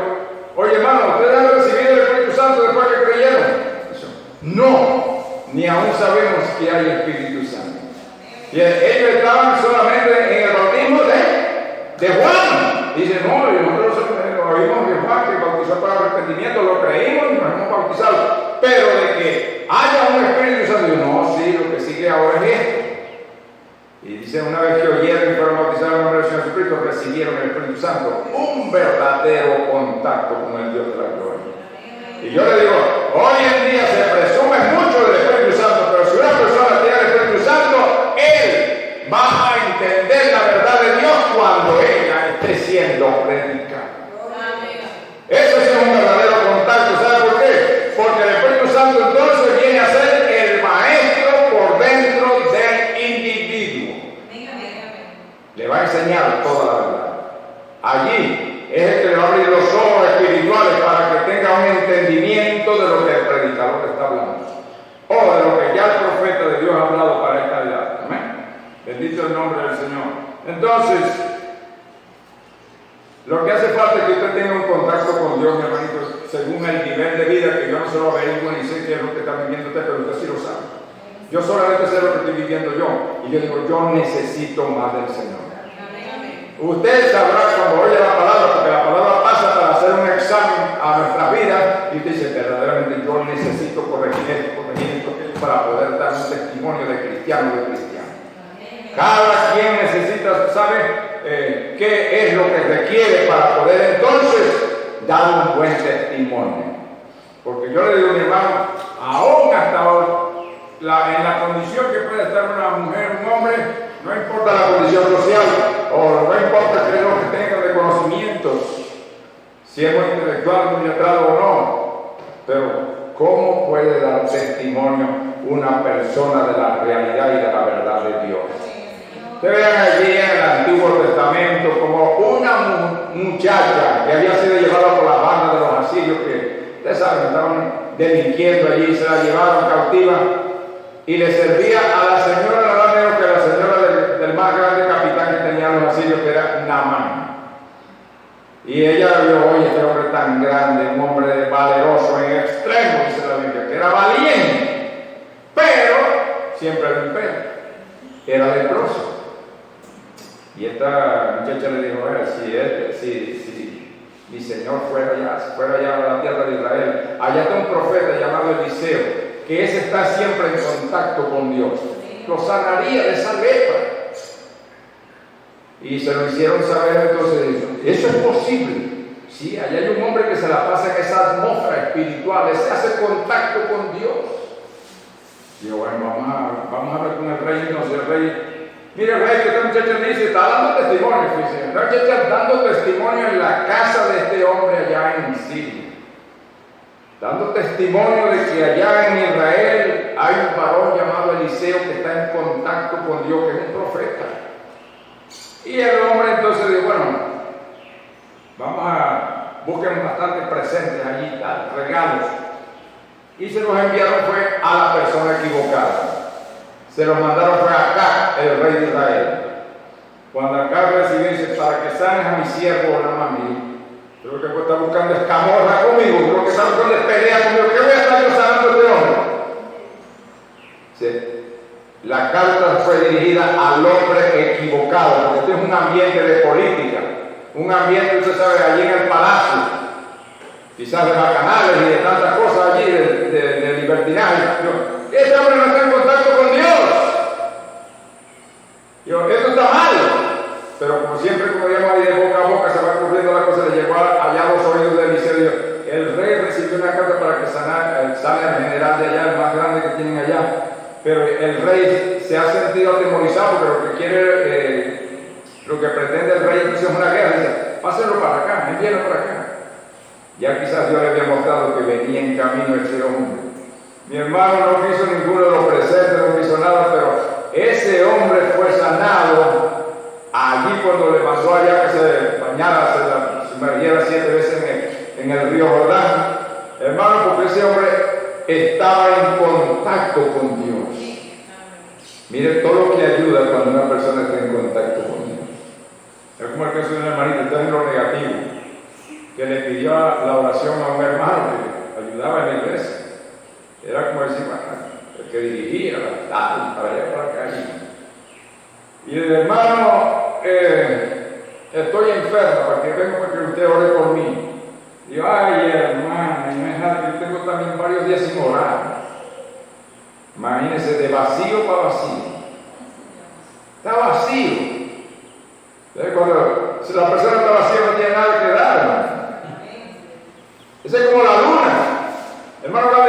oye hermano, ¿ustedes han recibido el Espíritu Santo después que creyeron? No, ni aún sabemos que hay Espíritu Santo. Y ellos estaban solamente en el bautismo de Juan. Dicen, no, nosotros oímos de Juan que bautizó para arrepentimiento, lo creímos y nos hemos bautizado. Pero de que haya un Espíritu Santo, no, sí, lo que sigue ahora es esto. Y dice, una vez que oyeron y fueron bautizados en el nombre del Señor Jesucristo, recibieron el Espíritu Santo, un verdadero contacto con el Dios de la gloria. Y yo le digo, hoy en día se presume mucho del Espíritu Santo, pero si una persona tiene el Espíritu Santo, él va a entender la verdad de Dios cuando ella esté siendo predicada. Eso es un verdadero contacto. ¿Sabe por qué? Porque el Espíritu Santo entonces viene a ser el maestro por dentro del individuo. Le va a enseñar toda la verdad. Allí es el que le va a abrir los ojos espirituales para que tenga un entendimiento de lo que el predicador está hablando, o de lo que ya el profeta de Dios ha hablado para esta edad. Amén. Bendito el nombre del Señor. Entonces, lo que hace falta es que usted tenga un contacto con Dios, mi hermanito, según el nivel de vida, que yo no se lo averiguo ni sé qué es lo que está viviendo usted, pero usted sí lo sabe. Yo solamente sé lo que estoy viviendo yo, y yo digo, yo necesito más del Señor. Usted sabrá cuando oye la palabra, porque la palabra pasa para hacer un examen a nuestra vida, y usted dice, verdaderamente yo necesito corregir esto, para poder dar un testimonio de cristiano, Cada quien necesita, ¿sabe? Qué es lo que requiere para poder entonces dar un buen testimonio. Porque yo le digo a mi hermano, aún hasta en la condición que puede estar una mujer, un hombre, no importa la condición social, o no importa qué es lo que tenga de conocimientos, si es muy intelectual, muy letrado o no, pero ¿cómo puede dar testimonio una persona de la realidad y de la verdad de Dios? Ustedes vean allí en el Antiguo Testamento como una muchacha que había sido llevada por las bandas de los asirios, que ustedes saben, estaban delinquiendo allí, se la llevaron cautiva y le servía a la señora nada menos que a la señora del más grande capitán que tenían los asirios, que era Naamán. Y ella vio, oye, este hombre tan grande, un hombre valeroso en extremo, dice la Biblia, que era valiente, pero siempre era un perro, era leproso. Y esta muchacha le dijo, si mi Señor fuera allá a la tierra de Israel, allá está un profeta llamado Eliseo, que ese está siempre en contacto con Dios, lo sanaría de esa lepra. Y se lo hicieron saber, entonces dijo, eso es posible. Sí, allá hay un hombre que se la pasa en esa atmósfera espiritual, ese hace contacto con Dios. Y yo, bueno, vamos a ver con el rey, entonces el rey. Mire, rey, que esta muchacha dice, está dando testimonio, fíjense. Esta muchacha dando testimonio en la casa de este hombre allá en Siria. Dando testimonio de que allá en Israel hay un varón llamado Eliseo que está en contacto con Dios, que es un profeta. Y el hombre entonces dijo, bueno, busquen bastantes presentes allí, regalos. Y se los enviaron fue a la persona equivocada. Se los mandaron fue a Acab, el rey de Israel. Cuando Acab recibió, dice, para que sanes a mi siervo Naamán, yo lo que está buscando es camorra conmigo, lo que está buscando es pelea conmigo. ¿Qué voy a estar yo sanando a este hombre? Sí. La carta fue dirigida al hombre equivocado, porque este es un ambiente de política, un ambiente, usted sabe, allí en el palacio, quizás de bacanales y de tantas cosas allí, de libertinaje. Este hombre no está en contacto con Dios. Esto está mal. Pero como siempre, como digamos ahí de boca a boca, se va ocurriendo la cosa, le llegó allá a los oídos de Eliseo. El rey recibió una carta para que sane al general de allá, el más grande que tienen allá. Pero el rey se ha sentido atemorizado porque lo que quiere, lo que pretende el rey entonces es una guerra. Dice, pásenlo para acá, envíenlo para acá. Ya quizás Dios le había mostrado que venía en camino este hombre. Mi hermano no quiso ninguno de los presentes, no quiso nada, pero ese hombre fue sanado allí cuando le mandó allá que se bañara, se sumergiera 7 veces en el río Jordán. Hermano, porque ese hombre estaba en contacto con Dios. Mire todo lo que ayuda cuando una persona está en contacto con Dios. Es como el caso de una hermanita, está en lo negativo, que le pidió la oración a un hermano que ayudaba en la iglesia. Era como decir, el que dirigía para allá para acá. Y el hermano, estoy enfermo, para que venga para que usted ore por mí. Y yo, ay, hermano, yo tengo también varios días sin orar. Imagínense, de vacío para vacío. Está vacío. Entonces, cuando si la persona está vacía no tiene nada que dar, hermano. Esa es como la luna. Hermano, la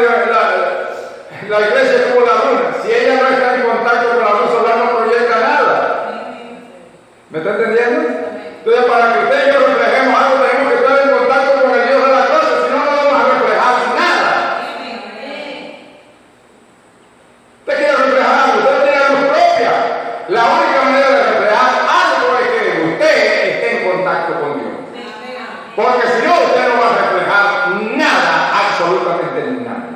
iglesia es como la luna. Si ella no está en contacto con la luz solar, no proyecta nada. ¿Me está entendiendo? Entonces, para que usted y yo reflejemos algo, tenemos que estar en contacto con el Dios de la gloria, si no, no vamos a reflejar nada. Usted quiere reflejar algo, usted no tiene luz propia. La única manera de reflejar algo es que usted esté en contacto con Dios. Porque si no, usted no va a reflejar nada, absolutamente nada.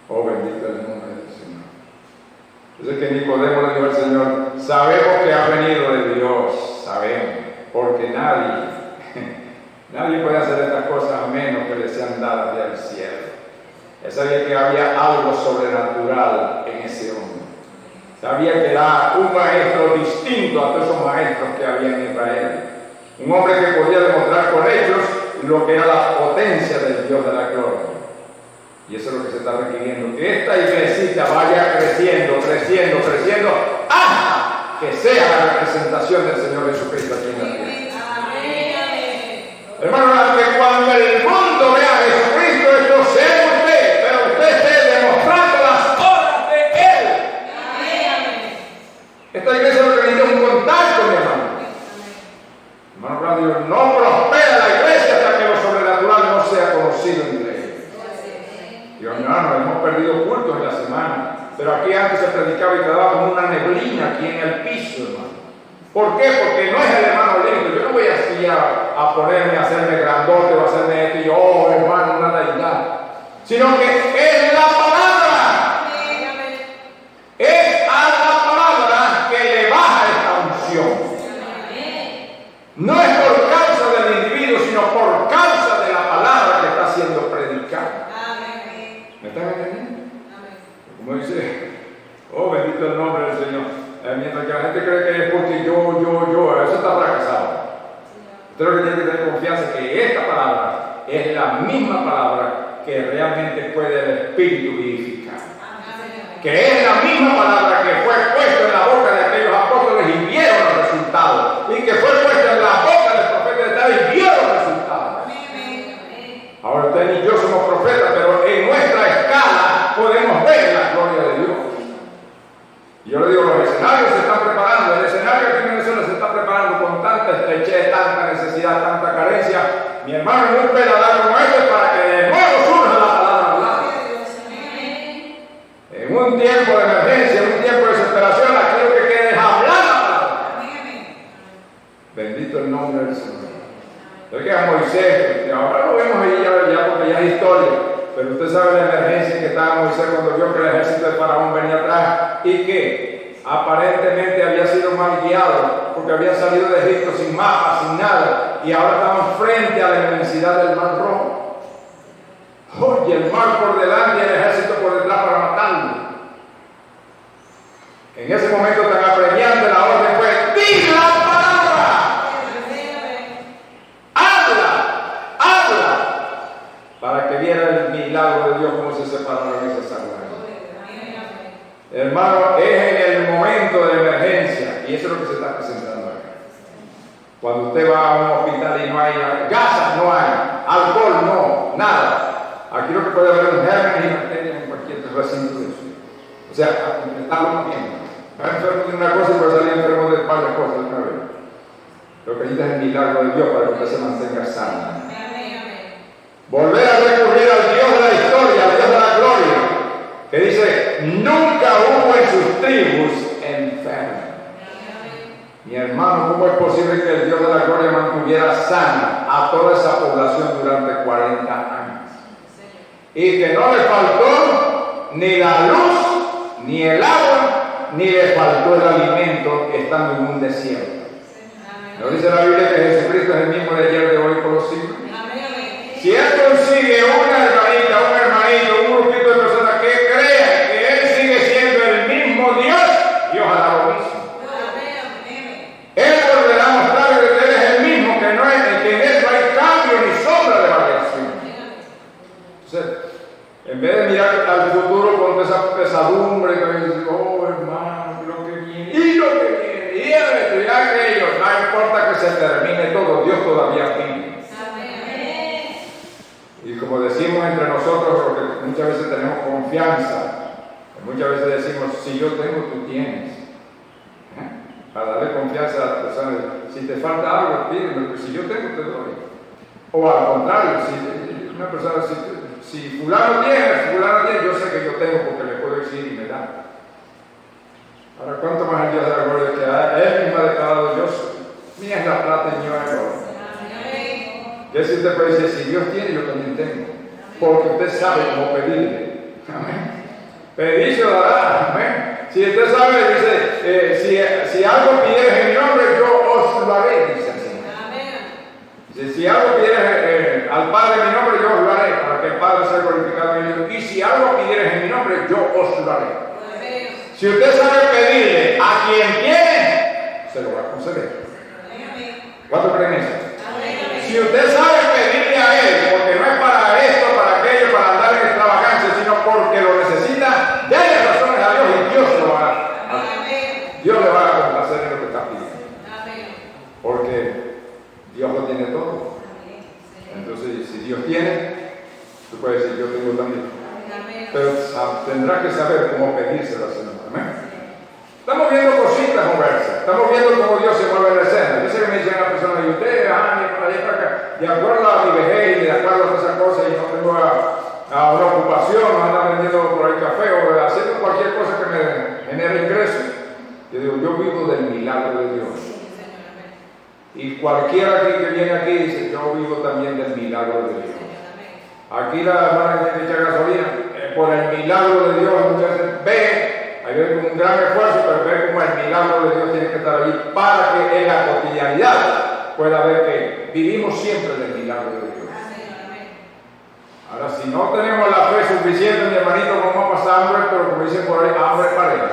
Oh, bendito el nombre del Señor. Entonces que Nicodemo le dijo al Señor, sabemos que ha venido de Dios, sabemos, porque nadie puede hacer estas cosas a menos que le sean dadas del cielo. Él sabía que había algo sobrenatural en ese hombre. Sabía que era un maestro distinto a todos esos maestros que había en Israel. Un hombre que podía demostrar con hechos lo que era la potencia del Dios de la gloria. Y eso es lo que se está requiriendo, que esta iglesita vaya creciendo, creciendo, creciendo, hasta que sea la representación del Señor Jesucristo aquí en la tierra. Hermano, que cuando el mundo vea a Jesucristo, esto sea usted, pero usted esté demostrando las obras de Él. Esta iglesia lo que necesita es un contacto, mi hermano. Hermano Radio, no prospera la iglesia hasta que lo sobrenatural no sea conocido entre ellos. Dios, hermano, hemos perdido cultos en la semana, pero aquí antes se predicaba y quedaba como una neblina aquí en el piso, hermano. ¿Por qué? Porque no es el hermano lindo. Yo no voy así a ponerme a hacerme grandote o a hacerme esto y yo, oh, hermano, una deidad. Sino que es la palabra. Es a la palabra que le baja esta unción. No es por causa del individuo, sino por causa de la palabra que está siendo predicada. ¿Me están entendiendo? Como dice, oh, bendito el nombre del Señor. Mientras que la gente cree que es porque yo, eso está fracasado. Usted lo que tiene que tener confianza que esta palabra es la misma palabra que realmente puede el Espíritu vivificar. Que es la misma palabra que fue puesta en la boca de aquellos apóstoles y vieron los resultados. Y que fue puesta en la boca del profeta de tal y vieron los resultados. Ahora usted y yo somos profetas, pero en nuestra escala podemos ver la gloria de Dios. Y yo le digo, los escenarios se están preparando. El escenario aquí en Venezuela se está preparando con tanta estrechez, tanta necesidad, tanta carencia. Mi hermano, en un peladar como este, para que de nuevo surja la palabra hablada. En un tiempo de emergencia, en un tiempo de desesperación, aquí lo que queda es hablar la palabra. Bendito el nombre del Señor. Yo que a Moisés, ahora lo vemos ahí ya porque ya es historia, pero usted sabe la emergencia en que estaba Moisés cuando vio que el ejército de Faraón venía atrás y que aparentemente había sido mal guiado porque había salido de Egipto sin mapa, sin nada, y ahora estaban frente a la inmensidad del Mar Rojo. Oye, el mar por delante y el ejército por detrás para matarlo. En ese momento tan apremiante la orden fue: ¡di la palabra! Para que viera el milagro de Dios cómo se separaron esas aguas. Hermano, es en el momento de emergencia, y eso es lo que se está presentando acá. Cuando usted va a un hospital y no hay gasas, no hay alcohol, no, nada. Aquí lo que puede haber es un germen y bacterias en cualquier recinto de eso. O sea, a completarlo más bien. Va enfermo de una cosa y puede salir enfermo de varias cosas de una vez. Lo que necesita es el milagro de Dios para que usted se mantenga sano. Volver a recurrir al Dios de la historia, al Dios de la gloria, que dice, nunca hubo en sus tribus enfermos. Mi hermano, ¿cómo es posible que el Dios de la gloria mantuviera sana a toda esa población durante 40 años? Y que no le faltó ni la luz, ni el agua, ni le faltó el alimento estando en un desierto. ¿No dice la Biblia que Jesucristo es el mismo de ayer, de hoy, por los siglos? Si Él consigue una hermanita, un hermanito, un grupito de personas que crean que Él sigue siendo el mismo Dios, Dios hará lo mismo. Él volverá a mostrar que Él es el mismo, que en Él no hay cambio ni sombra de variación. Entonces, en vez de mirar al futuro con esa pesadumbre, que dice, oh hermano, lo que viene, y lo que se termine todo, Dios todavía vive. Y como decimos entre nosotros, porque muchas veces tenemos confianza, muchas veces decimos, si yo tengo, tú tienes. Para darle confianza a las personas, si te falta algo, pídeme, porque si yo tengo, te doy. O al contrario, si una persona, si fulano tiene, yo sé que yo tengo porque le puedo decir y me da. Ahora, ¿cuánto más el Dios de la gloria que a Él mismo ha declarado, mía es la plata y mío es el oro? Que si usted puede decir, si Dios tiene, yo también tengo. Porque usted sabe cómo pedirle. Amén. Pedir se lo dará. Amén. Si usted sabe, dice, si algo pidieres en mi nombre, yo os lo haré, dice el Señor. Si algo pidieres al Padre en mi nombre, yo os lo haré, para que el Padre sea glorificado en ellos. Y si algo pidieres en mi nombre, yo os lo haré. Si usted sabe pedirle a quien tiene, se lo va a conceder. ¿Cuánto creen eso? Si usted sabe pedirle a Él, porque no es para esto, para aquello, para andar en extravagancia, sino porque lo necesita, déle razones a Dios y Dios lo hará. Dios le va a complacer en lo que está pidiendo. Porque Dios lo tiene todo. Entonces, si Dios tiene, tú puedes decir, yo tengo también. Pero tendrá que saber cómo pedírselo al Señor. Amén. Estamos viendo cositas conversas, estamos viendo cómo Dios se mueve en la escena. Yo sé que me dicen a la persona, y usted, para allá para acá, de acuerdo a mi vejez y de acuerdo a todas esas cosas, y no tengo a una ocupación, no anda vendiendo por el café o haciendo cualquier cosa que me genere ingresos. Yo digo, yo vivo del milagro de Dios. Y cualquiera aquí que viene aquí dice, yo vivo también del milagro de Dios. Aquí la hermana que echa gasolina, por el milagro de Dios, muchas veces ve. Hay que ver con un gran esfuerzo, pero ver cómo el milagro de Dios tiene que estar allí para que en la cotidianidad pueda ver que vivimos siempre del milagro de Dios. Ahora, si no tenemos la fe suficiente, mi hermanito, vamos a pasar hambre, pero como dicen por ahí, hambre pareja.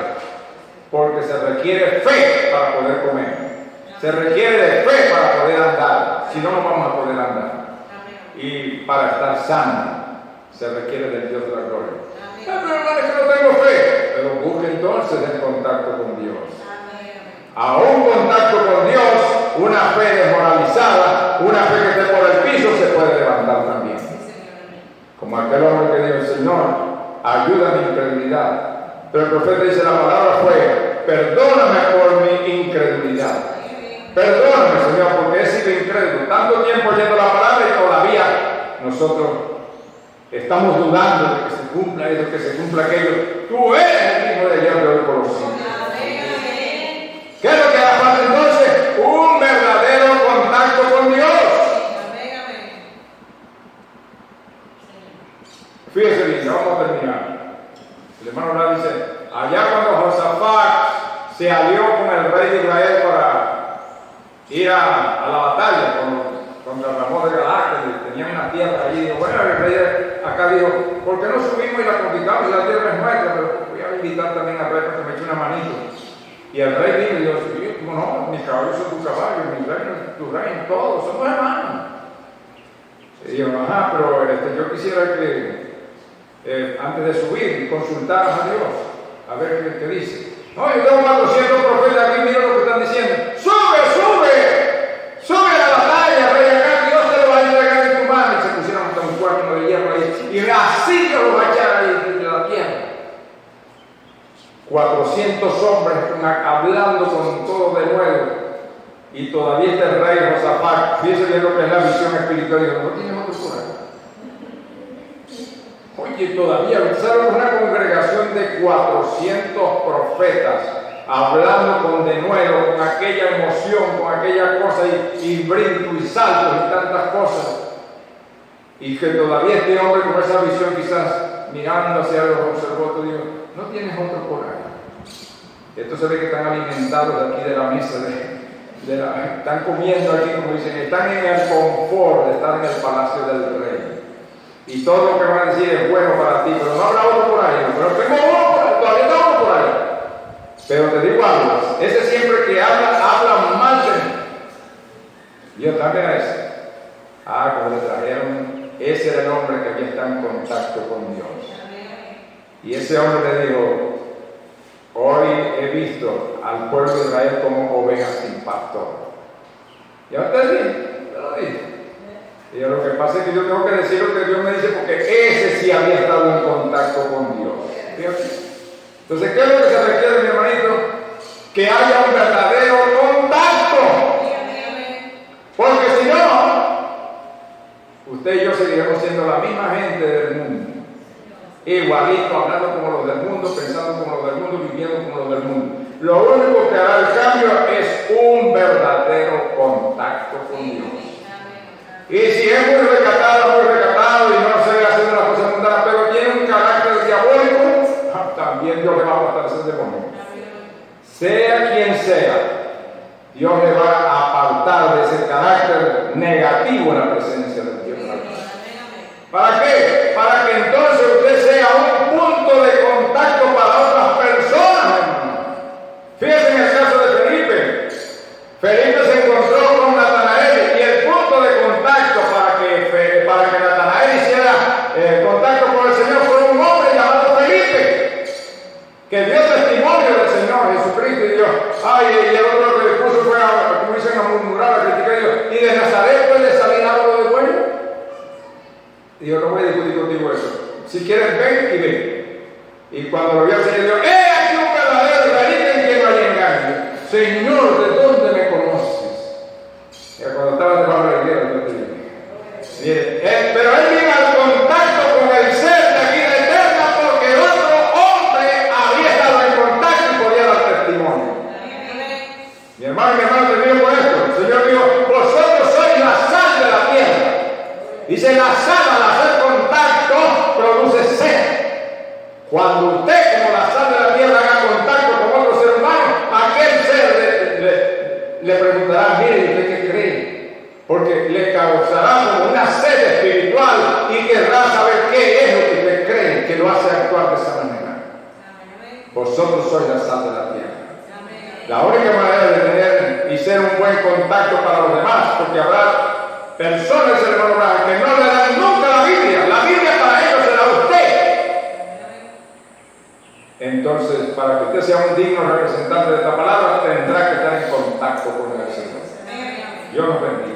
Porque se requiere fe para poder comer. Se requiere de fe para poder andar. Si no, no vamos a poder andar. Y para estar sano, se requiere del Dios de la gloria. Pero hermano, es que no tengo fe. Pero busque entonces el contacto con Dios. A un contacto con Dios, una fe desmoralizada, una fe que esté por el piso, se puede levantar también. Como aquel hombre que dijo, Señor, ayuda a mi incredulidad. Pero el profeta dice, la palabra fue, perdóname por mi incredulidad. Perdóname, Señor, porque he sido incrédulo. Tanto tiempo oyendo la palabra y todavía nosotros estamos dudando de que se cumpla eso, que se cumpla aquello. Tú eres el mismo de ayer, de hoy, por los siglos. ¿Qué es lo que hace falta entonces? Un verdadero contacto con Dios. Fíjese bien, vamos a terminar. El hermano Ra dice, allá cuando Josafat se alió con el rey de Israel para ir a la batalla contra Ramón de Galaad, que tenía una tierra allí, dijo, bueno, el rey acá dijo, ¿por qué no subimos y la conquistamos? Y la tierra es nuestra, pero voy a invitar también al rey para que me eche una manito. Y el rey dijo, y yo, no, mis caballos son tus caballos, mis reinos, tu reino, todos, somos hermanos. Y dijo, ajá, pero yo quisiera que antes de subir, consultaras a Dios, a ver qué dice. No, yo tengo 400 profetas aquí, mira lo que están diciendo. ¡Sube a la batalla, rey acá, Dios te lo va a entregar en tu mano! Y se pusieron hasta un cuerno de hierro ahí, y así Dios lo va a echar ahí de la tierra. 400 hombres hablando con todo de nuevo, y todavía está el rey Josafat. Fíjense bien lo que es la visión espiritual, y dijo, ¿no tienes otro por ahí? Oye, todavía empezaron una congregación de 400 profetas hablando con denuedo, con aquella emoción, con aquella cosa y brinco y saltos y tantas cosas. Y que todavía este hombre con esa visión quizás mirando hacia los observó, dijo, ¿no tienes otro por ahí? Esto se ve que están alimentados de aquí de la mesa, están comiendo aquí, como dicen, están en el confort de estar en el palacio del rey. Y todo lo que van a decir es bueno para ti, pero no habrá otro por ahí. Pero tengo uno por ahí, todavía tengo uno por ahí. Pero te digo algo, ese siempre que habla mal de mí. Yo también a ese. Como le trajeron, ese era el hombre que había estado en contacto con Dios. Y ese hombre le dijo, hoy he visto al pueblo de Israel como ovejas sin pastor. ¿Ya usted bien? Yo lo dije. Y lo que pasa es que yo tengo que decir lo que Dios me dice porque ese sí había estado en contacto con Dios. ¿Fíjate? Entonces, ¿qué es lo que se requiere, mi hermanito? Que haya un verdadero contacto. Porque si no, usted y yo seguiremos siendo la misma gente del mundo. Igualito, hablando como los del mundo, pensando como los del mundo, viviendo como los del mundo. Lo único que hará el cambio es un verdadero contacto con Dios. Y si es muy recatado y no se haciendo las cosas mundanas, pero tiene un carácter diabólico, también Dios le va a apartar ese demonio. Sea quien sea, Dios le va a apartar de ese carácter negativo en la presencia de Dios. ¿Para qué? Para que entonces usted sea un punto de contacto para otras personas, hermano. Fíjense en el caso de Felipe. Felipe se encontró con Natanael y el punto de contacto para que Natanael hiciera contacto con el Señor fue un hombre llamado Felipe, que dio testimonio del Señor Jesucristo y dijo, ay, y el otro que le puso fue, como dicen, a murmurar, a criticar a Dios, y de Nazaret puede salir algo de bueno. Y yo no voy a discutir contigo eso. Si quieres, ven y ven. Y cuando lo vio el Señor, dijo, aquí un verdadero israelita en quien no hay engaño. Señor, ¿de dónde me conoces? Y cuando estaba debajo de la higuera, yo te digo. Pero él viene al contacto con el ser de aquí de Eterna porque otro hombre había estado en contacto y podía dar testimonio. Mi hermano, termino con esto. El Señor dijo, vosotros sois la sal de la tierra. Dice, la sal al hacer contacto produce sed. Cuando usted, como la sal de la tierra, haga contacto con otro ser humano, aquel ser le preguntará, mire, ¿usted qué cree? Porque le causará como una sed espiritual y querrá saber qué es lo que usted cree que lo hace actuar de esa manera. Vosotros sois la sal de la tierra. La única manera de tener y ser un buen contacto para los demás, porque habrá personas, hermano, que no le dan nunca la Biblia para ellos se la da usted. Entonces, para que usted sea un digno representante de esta palabra, tendrá que estar en contacto con el Señor. Dios nos bendiga.